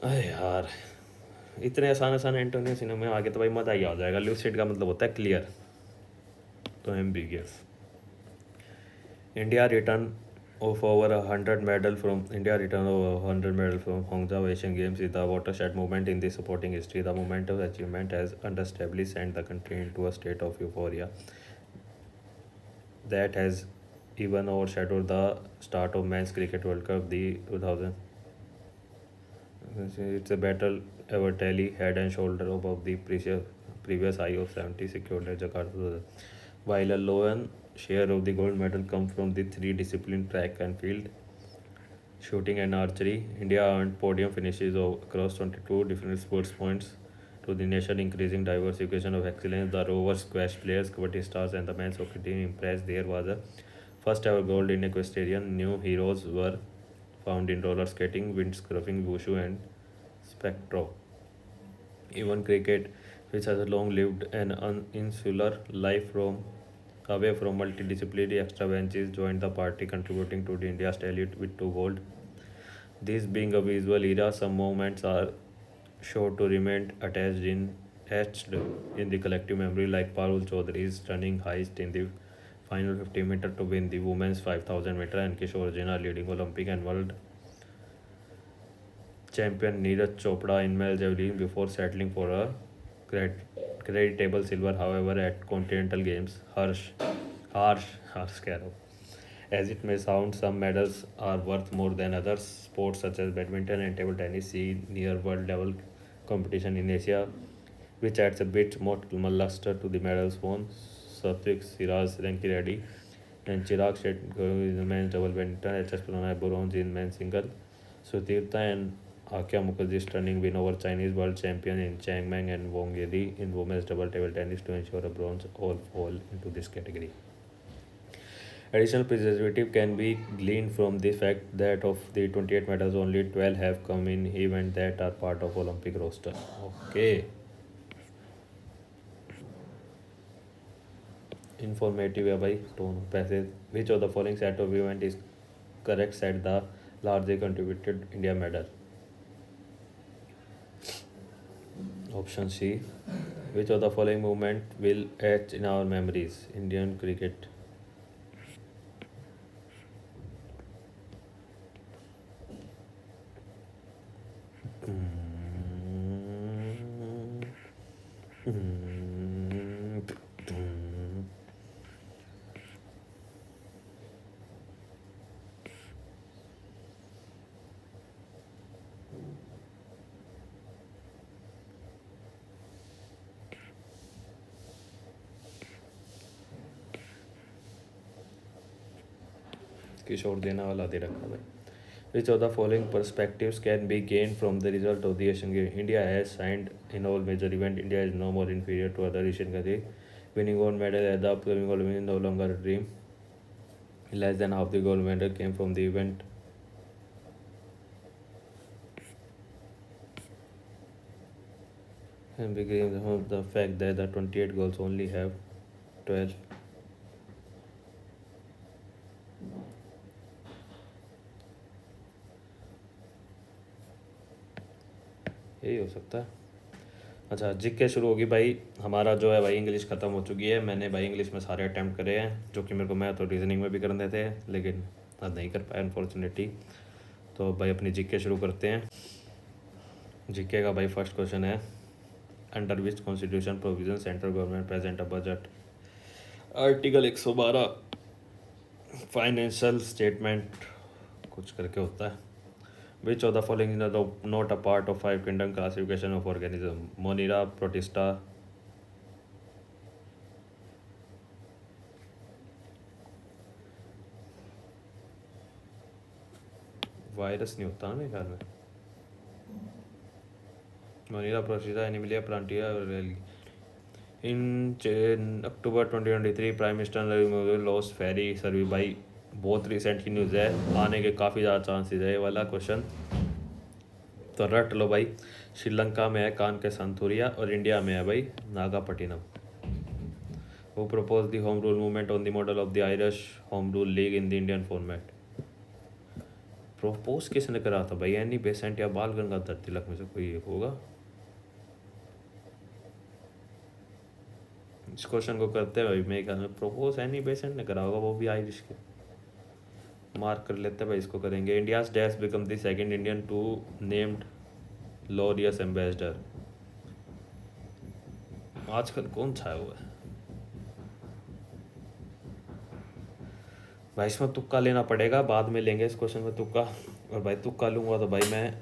अरे यार इतने आसान आसान एंटोनियो सिनों में आगे तो भाई मज़ा ही आ जाएगा. लूसिड का मतलब होता है क्लियर, तो ambiguous. India return of over 100 medal from India return of over 100 medal from Hangzhou Asian Games is the watershed moment in the sporting history. The moment of achievement has understandably sent the country into a state of euphoria that has even overshadowed the start of Men's Cricket World Cup, the 2000. It's a battle ever tally head and shoulder above the previous high of 70 secured at Jakarta. While a lone share of the gold medal comes from the three disciplines track and field, shooting and archery, India earned podium finishes across 22 different sports points to the nation, increasing diversification of excellence. The Rovers squash players, Kabaddi stars, and the men's hockey team impressed. There was a first ever gold in equestrian. New heroes were found in roller skating, windsurfing, wushu, and spectro. Even cricket, which has long lived an insular life from away from multidisciplinary extravagances, joined the party, contributing to the India's tally with two gold. This being a visual era, some moments are sure to remain etched in the collective memory, like Parul Chaudhary's stunning heist in the final 50 meter to win the women's 5000 meter, and Kishore Jina leading Olympic and world champion Neeraj Chopra in male javelin before settling for a creditable silver. However, at Continental Games, harsh Carol. As it may sound, some medals are worth more than others. Sports such as badminton and table tennis see near world level competition in Asia, which adds a bit more luster to the medals won. Satvik Siraj Ranki Reddy and Chirag Shetty in men's double badminton, HS Pranay bronze in men's single. Sutirtha and Akya Mukherjee's stunning win over Chinese world champion in Chang Meng and Wong Yedi in women's double table tennis to ensure a bronze all fall into this category. Additional preservative can be gleaned from the fact that of the 28 medals, only 12 have come in events that are part of Olympic roster. Okay. Informative है भाई दोनों पैसे. Which of the following set of event is correct set the largely contributed India medal? Option C. Which of the following movement will etch in our memories? Indian cricket. किशोर देना वाला दे रखा भाई. Which of the following perspectives can be gained from the result of the Asian Games? India has signed in all major events. India is no more inferior to other Asian countries. Winning gold medal at the upcoming Olympics is no longer a dream. Less than half the gold medal came from the event. And because of the fact that the 28 goals only have 12. यही हो सकता है. अच्छा GK शुरू होगी भाई. हमारा जो है भाई इंग्लिश ख़त्म हो चुकी है. मैंने भाई इंग्लिश में सारे अटैम्प्ट करे हैं जो कि मेरे को मैथ और रीजनिंग में भी करने थे, लेकिन आज नहीं कर पाया अनफॉर्चुनेटली. तो भाई अपनी जीके शुरू करते हैं. जीके का भाई फर्स्ट क्वेश्चन है, under which constitution provision central government present a budget. Article 112 financial statement कुछ करके होता है. Which of the following is not a part of five kingdom classification of organism? Monera, Protista. Virus नहीं होता मेरे ख्याल में. मोनिरा, प्रोटिस्टा, एनिमिलिया, प्लांटिया और इन अक्टूबर 2023 prime minister Narendra Modi lost ferry service भाई, बहुत रिसेंट की न्यूज़ है, आने के काफ़ी ज़्यादा चांसेस है ये वाला क्वेश्चन, तो रट लो भाई। श्रीलंका में है कान के संथुरिया और इंडिया में है भाई नागापट्टिनम। वो propose the home rule movement on the model of the Irish home rule league in the Indian format. Propose किसने करा था भाई, एनी बेसेंट या बाल गंगाधर तिलक में से कोई एक होगा। इस क्वेश्चन को करते हैं भाई, मेरे ख्याल में प्रपोज एनी बेसेंट ने करा होगा, वो भी आयरिश के। मार्क कर लेते हैं भाई, इसको करेंगे। India's dash become the second Indian to named Laureus ambassador. आजकल कौन छाया हुआ है भाई, इसमें तुक्का लेना पड़ेगा, बाद में लेंगे इस क्वेश्चन में तुक्का। और भाई तुक्का लूँगा तो भाई मैं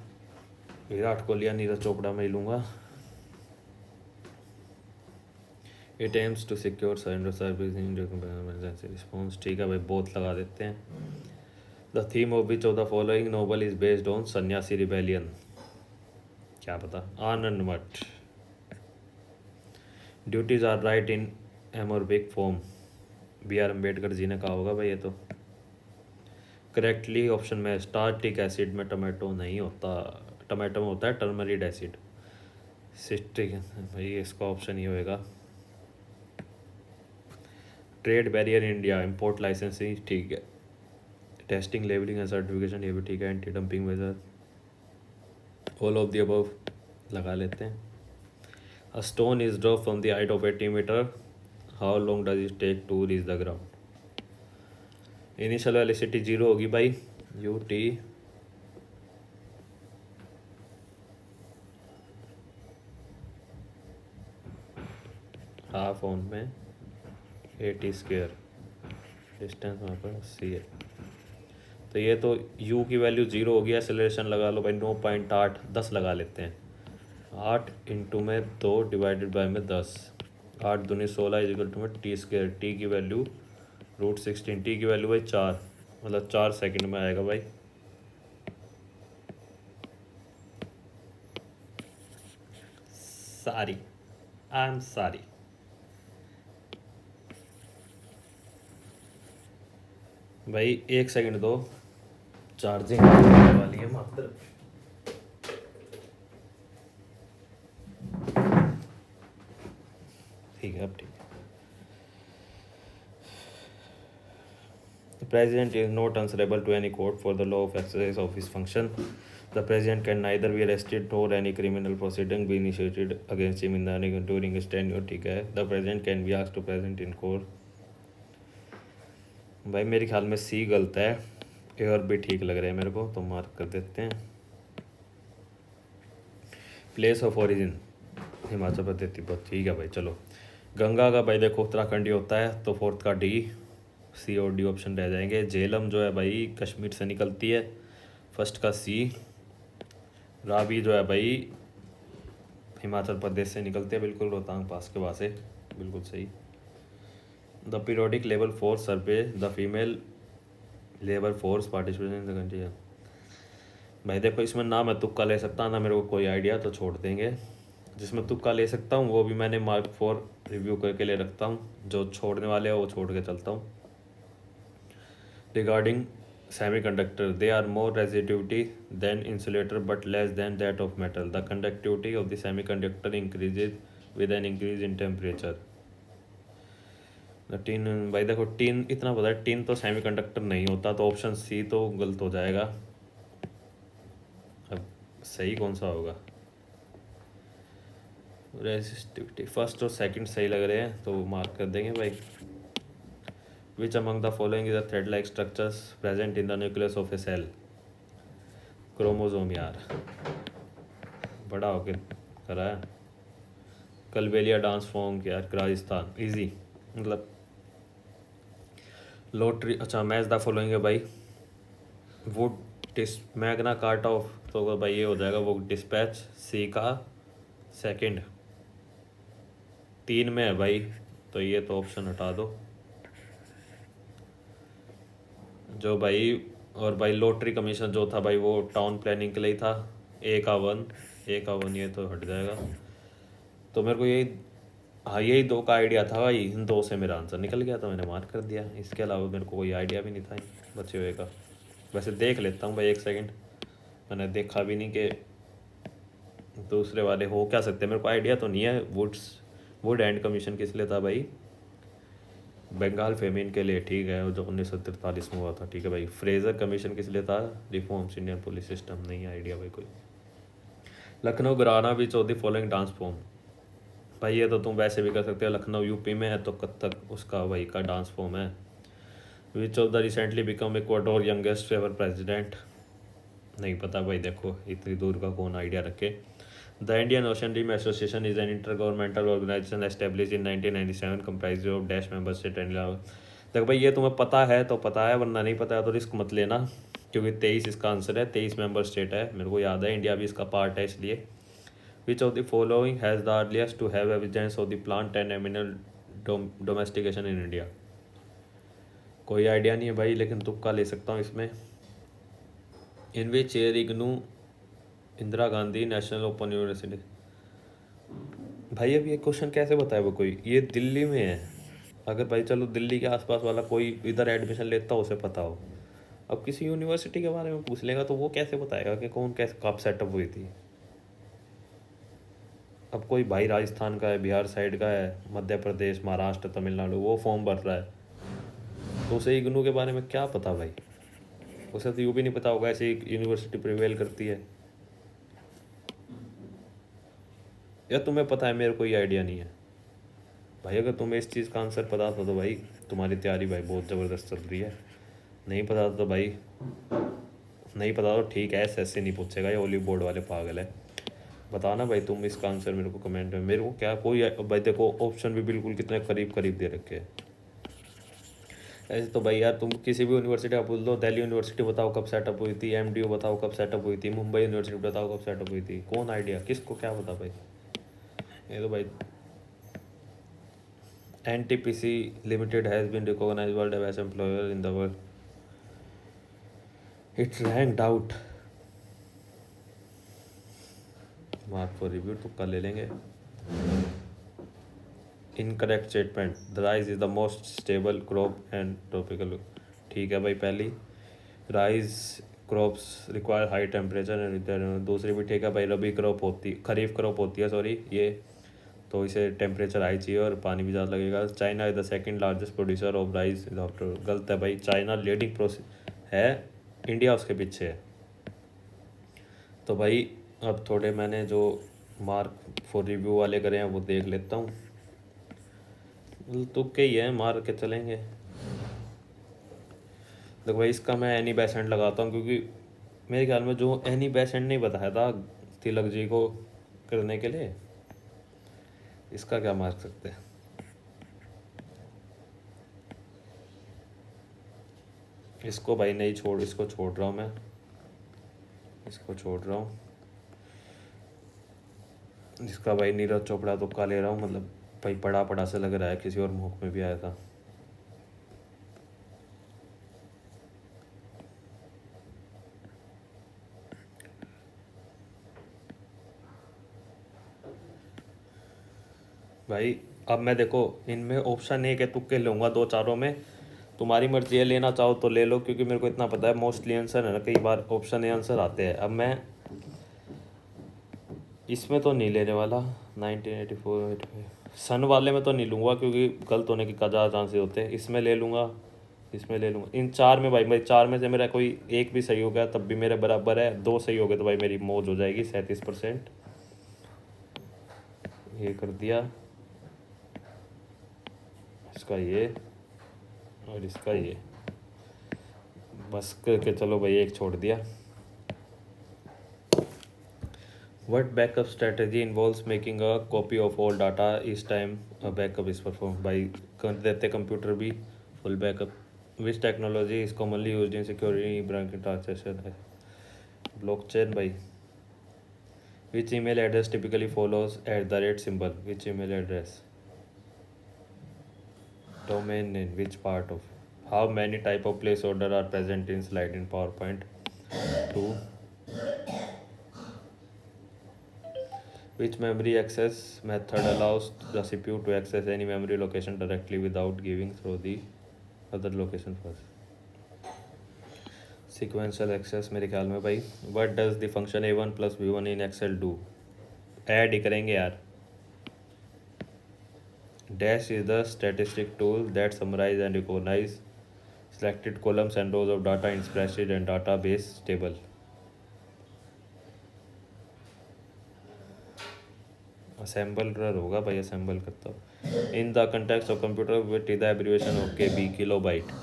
विराट कोहली या नीरज चोपड़ा में ही लूँगा। It aims to secure surrender service in emergency response. ठीक है भाई, बोथ लगा देते हैं। The theme of which of the following novel is based on Sannyasi rebellion. क्या पता, Anand Math. Duties are write in एमोरबिक form. B R Ambedkar ji ने कहा होगा भाई ये तो। करेक्टली ऑप्शन में स्टार्टिक एसिड में टमाटो नहीं होता, टमाटो में होता है टर्मरिक एसिड। सिट्रिक भाई, इसका ऑप्शन ही होएगा। Trade barrier in India, import licensing ठीक है। टेस्टिंग लेबलिंग एंड सर्टिफिकेशन ये भी ठीक है। Anti dumping measure, all of the above लगा लेते हैं। A stone is drop from the height of 80 metre, how long does it take to reach the ground. Initial velocity 0 होगी भाई, U T half on में 80 square, distance वहाँ पर 80 है। तो ये तो u की वैल्यू 0 होगी, एक्सेलरेशन लगा लो भाई 9.8, 10 लगा लेते हैं। 8 इंटू में 2 डिवाइडेड बाय में 10, 8 दूनी 16 इजिकल टू में टी स्क्वायर। टी की वैल्यू √16, टी की वैल्यू भाई 4, मतलब 4 सेकंड में आएगा भाई। सॉरी, आई एम सॉरी भाई, 1 सेकंड दो, चार्जिंग होने वाली है मात्र। ठीक है, अब ठीक है। The president is not answerable to any court for the law of exercise of his function. The president can neither be arrested nor any criminal proceeding be initiated against him in the during his tenure. ठीक है। The president can be asked to present in court. भाई मेरे ख्याल में सी गलत है, ए और B ठीक लग रहे हैं मेरे को, तो मार्क कर देते हैं। Place of origin Himachal Pradesh Tibet, ठीक है भाई चलो। गंगा का भाई देखो उत्तराखंड ही होता है, तो फोर्थ का डी, सी और डी ऑप्शन रह जाएंगे। झेलम जो है भाई कश्मीर से निकलती है, फर्स्ट का सी। रावी जो है भाई हिमाचल प्रदेश से निकलती है, बिल्कुल रोहतांग पास के पास है, बिल्कुल सही। The periodic labour force survey the female labour force participation in the country. भाई देखो इसमें ना मैं तुक्का ले सकता, ना मेरे को कोई आइडिया, तो छोड़ देंगे। जिसमें तुक्का ले सकता हूँ वो भी मैंने मार्क 4 रिव्यू करके ले रखता हूँ, जो छोड़ने वाले हैं वो छोड़ के चलता हूँ। Regarding semiconductor, they are more resistivity than insulator but less than that of metal. The conductivity of the semiconductor increases with an increase in temperature. Tin भाई देखो, टीन इतना पता है, टीन तो सेमीकंडक्टर नहीं होता, तो ऑप्शन सी तो गलत हो जाएगा। अब सही कौन सा होगा? रेजिस्टिविटी फर्स्ट और सेकंड सही लग रहे हैं, तो मार्क कर देंगे भाई। Which among the following is a thread like structures present in the nucleus of a cell. Chromosome यार, बड़ा होके करा है। कलबेलिया डांस फॉर्म यार, राजस्थान, इजी मतलब। लॉटरी, अच्छा मैच द फॉलोइंग है भाई। Would this Magna Carta of, तो भाई ये हो जाएगा वो डिस्पैच, सी का सेकंड। 3 में है भाई, तो ये तो ऑप्शन हटा दो जो भाई। और भाई लॉटरी कमीशन जो था भाई, वो टाउन प्लानिंग के लिए था। ए का वन, ये तो हट जाएगा। तो मेरे को यही हाँ यही दो का आइडिया था भाई, इन दो से मेरा आंसर निकल गया तो मैंने मार्क कर दिया, इसके अलावा मेरे को कोई आइडिया भी नहीं था इन बचे हुए का। वैसे देख लेता हूँ भाई, एक सेकंड, मैंने देखा भी नहीं कि दूसरे वाले हो क्या सकते हैं, मेरे को आइडिया तो नहीं है। वुड एंड कमीशन किस लिए था भाई? बंगाल फेमिन के लिए, ठीक है, जो 1943 में हुआ था, ठीक है भाई। फ्रेजर कमीशन किस लिए था? रिफॉर्म्स इंडियन पुलिस सिस्टम, नहीं आइडिया भाई कोई। लखनऊ घराना विच of the following dance form, भाई ये तो तुम वैसे भी कर सकते हो, लखनऊ यूपी में है तो कथक उसका वही का डांस फॉर्म है। विच of the recently become Ecuador youngest ever president, नहीं पता भाई, देखो इतनी दूर का कौन आइडिया रखे। The Indian Ocean dream association is an intergovernmental organisation establish in 1997 comprise of dash member state and. देखो भाई ये तुम्हें पता है तो पता है, वरना नहीं पता है तो रिस्क मत लेना, क्योंकि 23 इसका आंसर है, 23 मेंबर स्टेट है, मेरे को याद है, इंडिया भी इसका पार्ट है इसलिए। Which of the following has the earliest to have evidence of the plant and animal domestication in India, कोई आइडिया नहीं है भाई, लेकिन तुक्का ले सकता हूँ इसमें। In which year IGNOU Indira Gandhi national open university, भाई अब ये क्वेश्चन कैसे बताए वो कोई, ये दिल्ली में है, अगर भाई चलो दिल्ली के आसपास वाला कोई इधर एडमिशन लेता हो उसे पता हो, अब किसी यूनिवर्सिटी के बारे में पूछ लेगा तो वो कैसे बताएगा कि कौन कैसे कब सेटअप हुई थी। अब कोई भाई राजस्थान का है, बिहार साइड का है, मध्य प्रदेश, महाराष्ट्र, तमिलनाडु, वो फॉर्म भर रहा है, तो उसे इग्नू के बारे में क्या पता भाई, उसे तो यूँ भी नहीं पता होगा ऐसी यूनिवर्सिटी प्रिवेल करती है, या तुम्हें पता है मेरे को ये आइडिया नहीं है भाई। अगर तुम्हें इस चीज़ का आंसर पता था तो भाई तुम्हारी तैयारी भाई बहुत ज़बरदस्त चल रही है, नहीं पता था तो भाई, नहीं पता तो ठीक है, ऐसे नहीं पूछेगा, ये ओली बोर्ड वाले पागल है। बताना भाई तुम इसका आंसर मेरे को कमेंट में, मेरे को क्या कोई भाई, देखो ऑप्शन भी बिल्कुल कितने करीब करीब दे रखे हैं। ऐसे तो भाई यार तुम किसी भी यूनिवर्सिटी का पूछ लो, दिल्ली यूनिवर्सिटी बताओ कब सेटअप हुई थी, एमडीयू बताओ कब सेटअप हुई थी, मुंबई यूनिवर्सिटी बताओ कब सेटअप हुई थी, कौन आइडिया, किसको क्या पता भाई। ये तो भाई NTPC limited has been recognised world best employer in the world, it's ranked out. Mark for review तुक्का ले लेंगे। Incorrect statement, the rice is the most stable crop and tropical, ठीक है भाई पहली, rice crops require high temperature and, दूसरी भी ठीक है भाई, रबी क्रॉप होती, खरीफ क्रॉप होती है सॉरी ये, तो इसे टेम्परेचर हाई चाहिए और पानी भी ज़्यादा लगेगा। China is the second largest producer of rice after, गलत है भाई, चाइना लीडिंग प्रोसेस है, इंडिया उसके पीछे है। तो भाई अब थोड़े मैंने जो मार्क फॉर रिव्यू वाले करे हैं वो देख लेता हूँ, तुक्के ही है, मार के चलेंगे। देखो भाई इसका मैं एनी बेसेंट लगाता हूँ, क्योंकि मेरे ख्याल में जो एनी बेसेंट नहीं बताया था तिलक जी को करने के लिए, इसका क्या मार सकते हैं। इसको भाई नहीं छोड़, इसको छोड़ रहा हूँ मैं, इसको छोड़ रहा हूँ, इसका भाई नीरज चोपड़ा तुक्का ले रहा हूँ, मतलब भाई पड़ा पड़ा से लग रहा है, किसी और मुख में भी आया था। भाई अब मैं देखो इनमें ऑप्शन एक है, तुक्के लूँगा दो चारों में, तुम्हारी मर्जी है, लेना चाहो तो ले लो, क्योंकि मेरे को इतना पता है मोस्टली आंसर है ना, कई बार ऑप्शन ए आंसर आते हैं। अब मैं इसमें तो नहीं लेने वाला, 1984 85 सन वाले में तो नहीं लूँगा, क्योंकि गलत होने के ज़्यादा चांसेस होते हैं, इसमें ले लूँगा, इसमें ले लूँगा, इन चार में भाई, चार में से मेरा कोई एक भी सही हो गया तब भी मेरे बराबर है, दो सही हो गए तो भाई मेरी मौज हो जाएगी, 37%, ये कर दिया, इसका ये और इसका ये, बस करके चलो भाई एक छोड़ दिया। What backup strategy involves making a copy of all data each time a backup is performed? भाई कर देते कंप्यूटर भी full backup. Which technology is commonly used in security banking transaction है? ब्लॉकचेन भाई। Which email address typically follows @ symbol? Which email address? Domain name. Which part of? How many type of placeholder are present in slide in PowerPoint? 2. Which memory access method allows the CPU to access any memory location directly without giving through the other location first? Sequential access मेरे ख्याल में भाई. What does the function a1 plus b1 in Excel do? Add ही करेंगे यार. Dash is the statistic tool that summarize and recognize selected columns and rows of data in spreadsheet and database table. Assembler होगा भाई, assemble करता हूँ. In the context of computer, what is the abbreviation of KB? Kilobyte.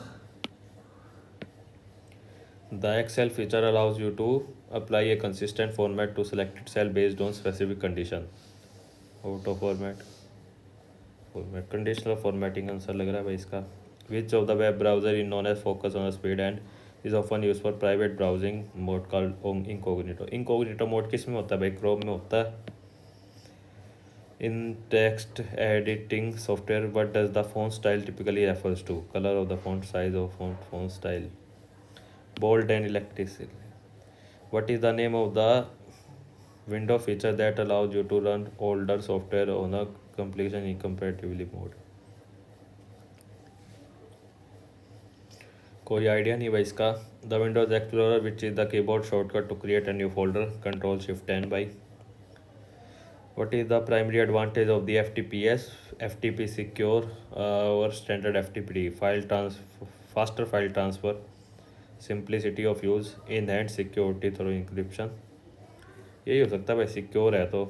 The Excel feature allows you to apply a consistent format to selected cell based on specific condition. Auto format. Conditional formatting answer लग रहा है भाई इसका. Which of the web browser is known as focus on speed and is often used for private browsing mode called incognito. Incognito mode किस में होता है भाई? Chrome में होता है. In text editing software, what does the font style typically refers to? Color of the font, size of font style. Bold and electricity. What is the name of the window feature that allows you to run older software on a completion incompatibility mode? कोई idea नहीं भाई इसका. The Windows Explorer which is the keyboard shortcut to create a new folder. Control shift N भाई. What is the primary advantage of the FTPS? FTP secure or standard FTP? Faster file transfer, simplicity of use, enhanced security through encryption. यही हो सकता है भाई. Secure है तो.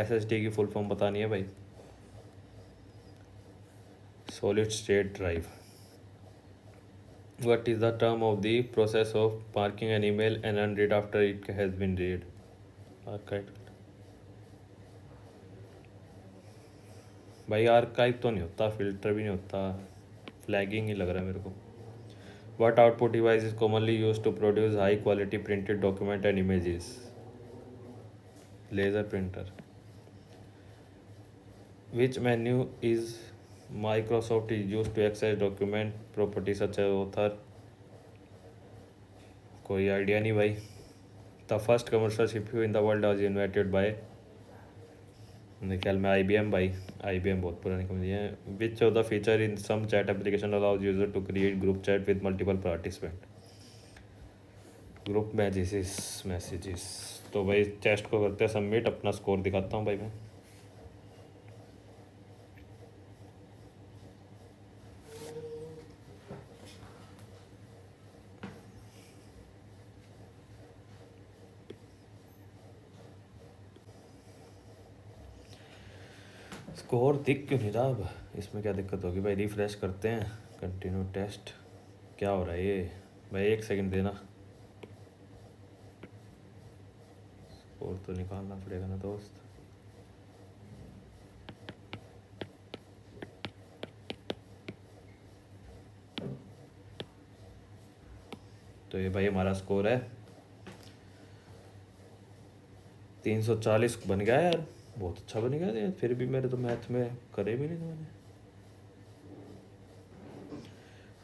SSD की full form बतानी है भाई. Solid state drive. What is the term of the process of marking an email and unread after it has been read? Archive. भाई आर्काइव तो नहीं होता, फिल्टर भी नहीं होता, फ्लैगिंग ही लग रहा है मेरे को. What output device is commonly used to produce high quality printed document and images? Laser printer. Which menu is Microsoft is used to access document properties such as author? कोई idea नहीं भाई. The first commercial CPU in the world was invented by, मेरे ख्याल में IBM भाई. IBM बहुत पुरानी company है. Which of the feature in some chat application allows user to create group chat with multiple participant? Group messages. तो भाई test को करते हैं सबमिट. अपना स्कोर दिखाता हूँ भाई मैं. स्कोर दिख क्यों नहीं रहा अब? इसमें क्या दिक्कत होगी भाई? रिफ्रेश करते हैं. Continue test. क्या हो रहा है ये भाई? 1 सेकंड देना. स्कोर तो निकालना पड़ेगा ना दोस्त. तो ये भाई हमारा स्कोर है 340 बन गया यार. बहुत अच्छा बन गया यार. फिर भी मेरे तो मैथ में करे भी नहीं था मैंने.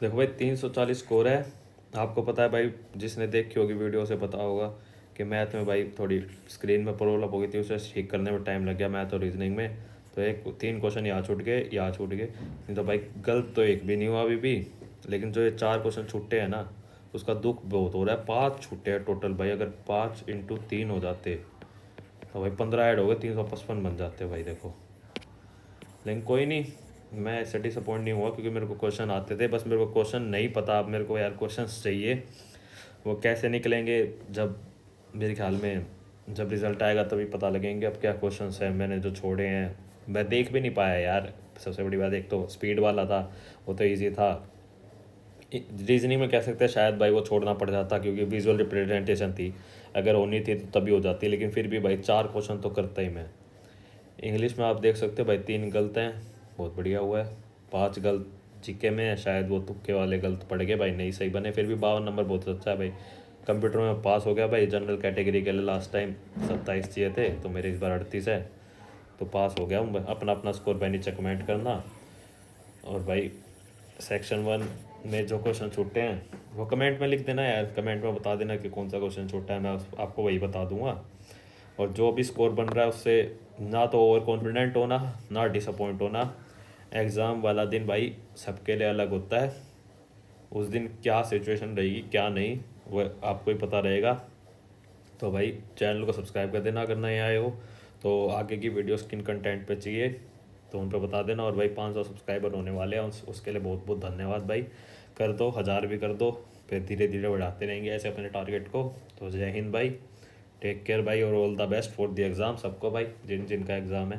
देखो भाई 340 स्कोर है. आपको पता है भाई, जिसने देखी होगी वीडियो से पता होगा कि मैथ में भाई थोड़ी स्क्रीन में प्रॉब्लम हो गई थी. उसे ठीक करने में टाइम लग गया मैथ और रीजनिंग में. तो 3 क्वेश्चन यहाँ छूट गए, यहाँ छूट गए. नहीं तो भाई गलत तो एक भी नहीं हुआ अभी भी. लेकिन जो ये 4 क्वेश्चन छूटे हैं ना, उसका दुख बहुत हो रहा है. 5 छूटे हैं टोटल भाई. अगर 5 × 3 हो जाते तो भाई 15 ऐड हो गए, 355 बन जाते भाई. देखो, लेकिन कोई नहीं, मैं ऐसे डिसअपॉइंट नहीं हुआ क्योंकि मेरे को क्वेश्चन आते थे. बस मेरे को क्वेश्चन नहीं पता. अब मेरे को यार क्वेश्चन चाहिए. वो कैसे निकलेंगे? जब मेरे ख्याल में जब रिज़ल्ट आएगा तभी पता लगेंगे. अब क्या क्वेश्चन हैं मैंने जो छोड़े हैं, मैं देख भी नहीं पाया यार. सबसे बड़ी बात, एक तो स्पीड वाला था, वो तो ईजी था. रीजनिंग में कह सकते हैं शायद भाई वो छोड़ना पड़ जाता क्योंकि विजुअल रिप्रेजेंटेशन थी. अगर होनी थी तो तभी हो जाती. लेकिन फिर भी भाई 4 क्वेश्चन तो करता ही मैं. इंग्लिश में आप देख सकते हो भाई 3 गलत हैं. बहुत बढ़िया हुआ है. 5 गलत जीके में है. शायद वो तुक्के वाले गलत पड़ गए भाई, नहीं सही बने. फिर भी 52 नंबर बहुत अच्छा है भाई. कंप्यूटर में पास हो गया भाई. जनरल कैटेगरी के लिए लास्ट टाइम 27 चाहिए थे, तो मेरे इस बार 38 है, तो पास हो गया हूँ. अपना अपना स्कोर भाई नीचे कमेंट करना. और भाई सेक्शन 1 में जो क्वेश्चन छूटे हैं वो कमेंट में लिख देना यार, कमेंट में बता देना कि कौन सा क्वेश्चन छूटा है, मैं आपको वही बता दूंगा। और जो भी स्कोर बन रहा है उससे ना तो ओवर कॉन्फिडेंट होना, ना डिसअपॉइंट होना। एग्ज़ाम वाला दिन भाई सबके लिए अलग होता है, उस दिन क्या सिचुएशन रहेगी क्या नहीं वो आपको ही पता रहेगा। तो भाई चैनल को सब्सक्राइब कर देना अगर नए आए हो, तो आगे की वीडियोस किन कंटेंट पे चाहिए तो उन पे बता देना। और भाई 500 सब्सक्राइबर होने वाले हैं, उसके लिए बहुत बहुत धन्यवाद भाई। कर दो, 1000 भी कर दो, फिर धीरे धीरे बढ़ाते रहेंगे ऐसे अपने टारगेट को। तो जय हिंद भाई, टेक केयर भाई, और all the best for the exam सबको भाई, जिन जिनका एग्ज़ाम है।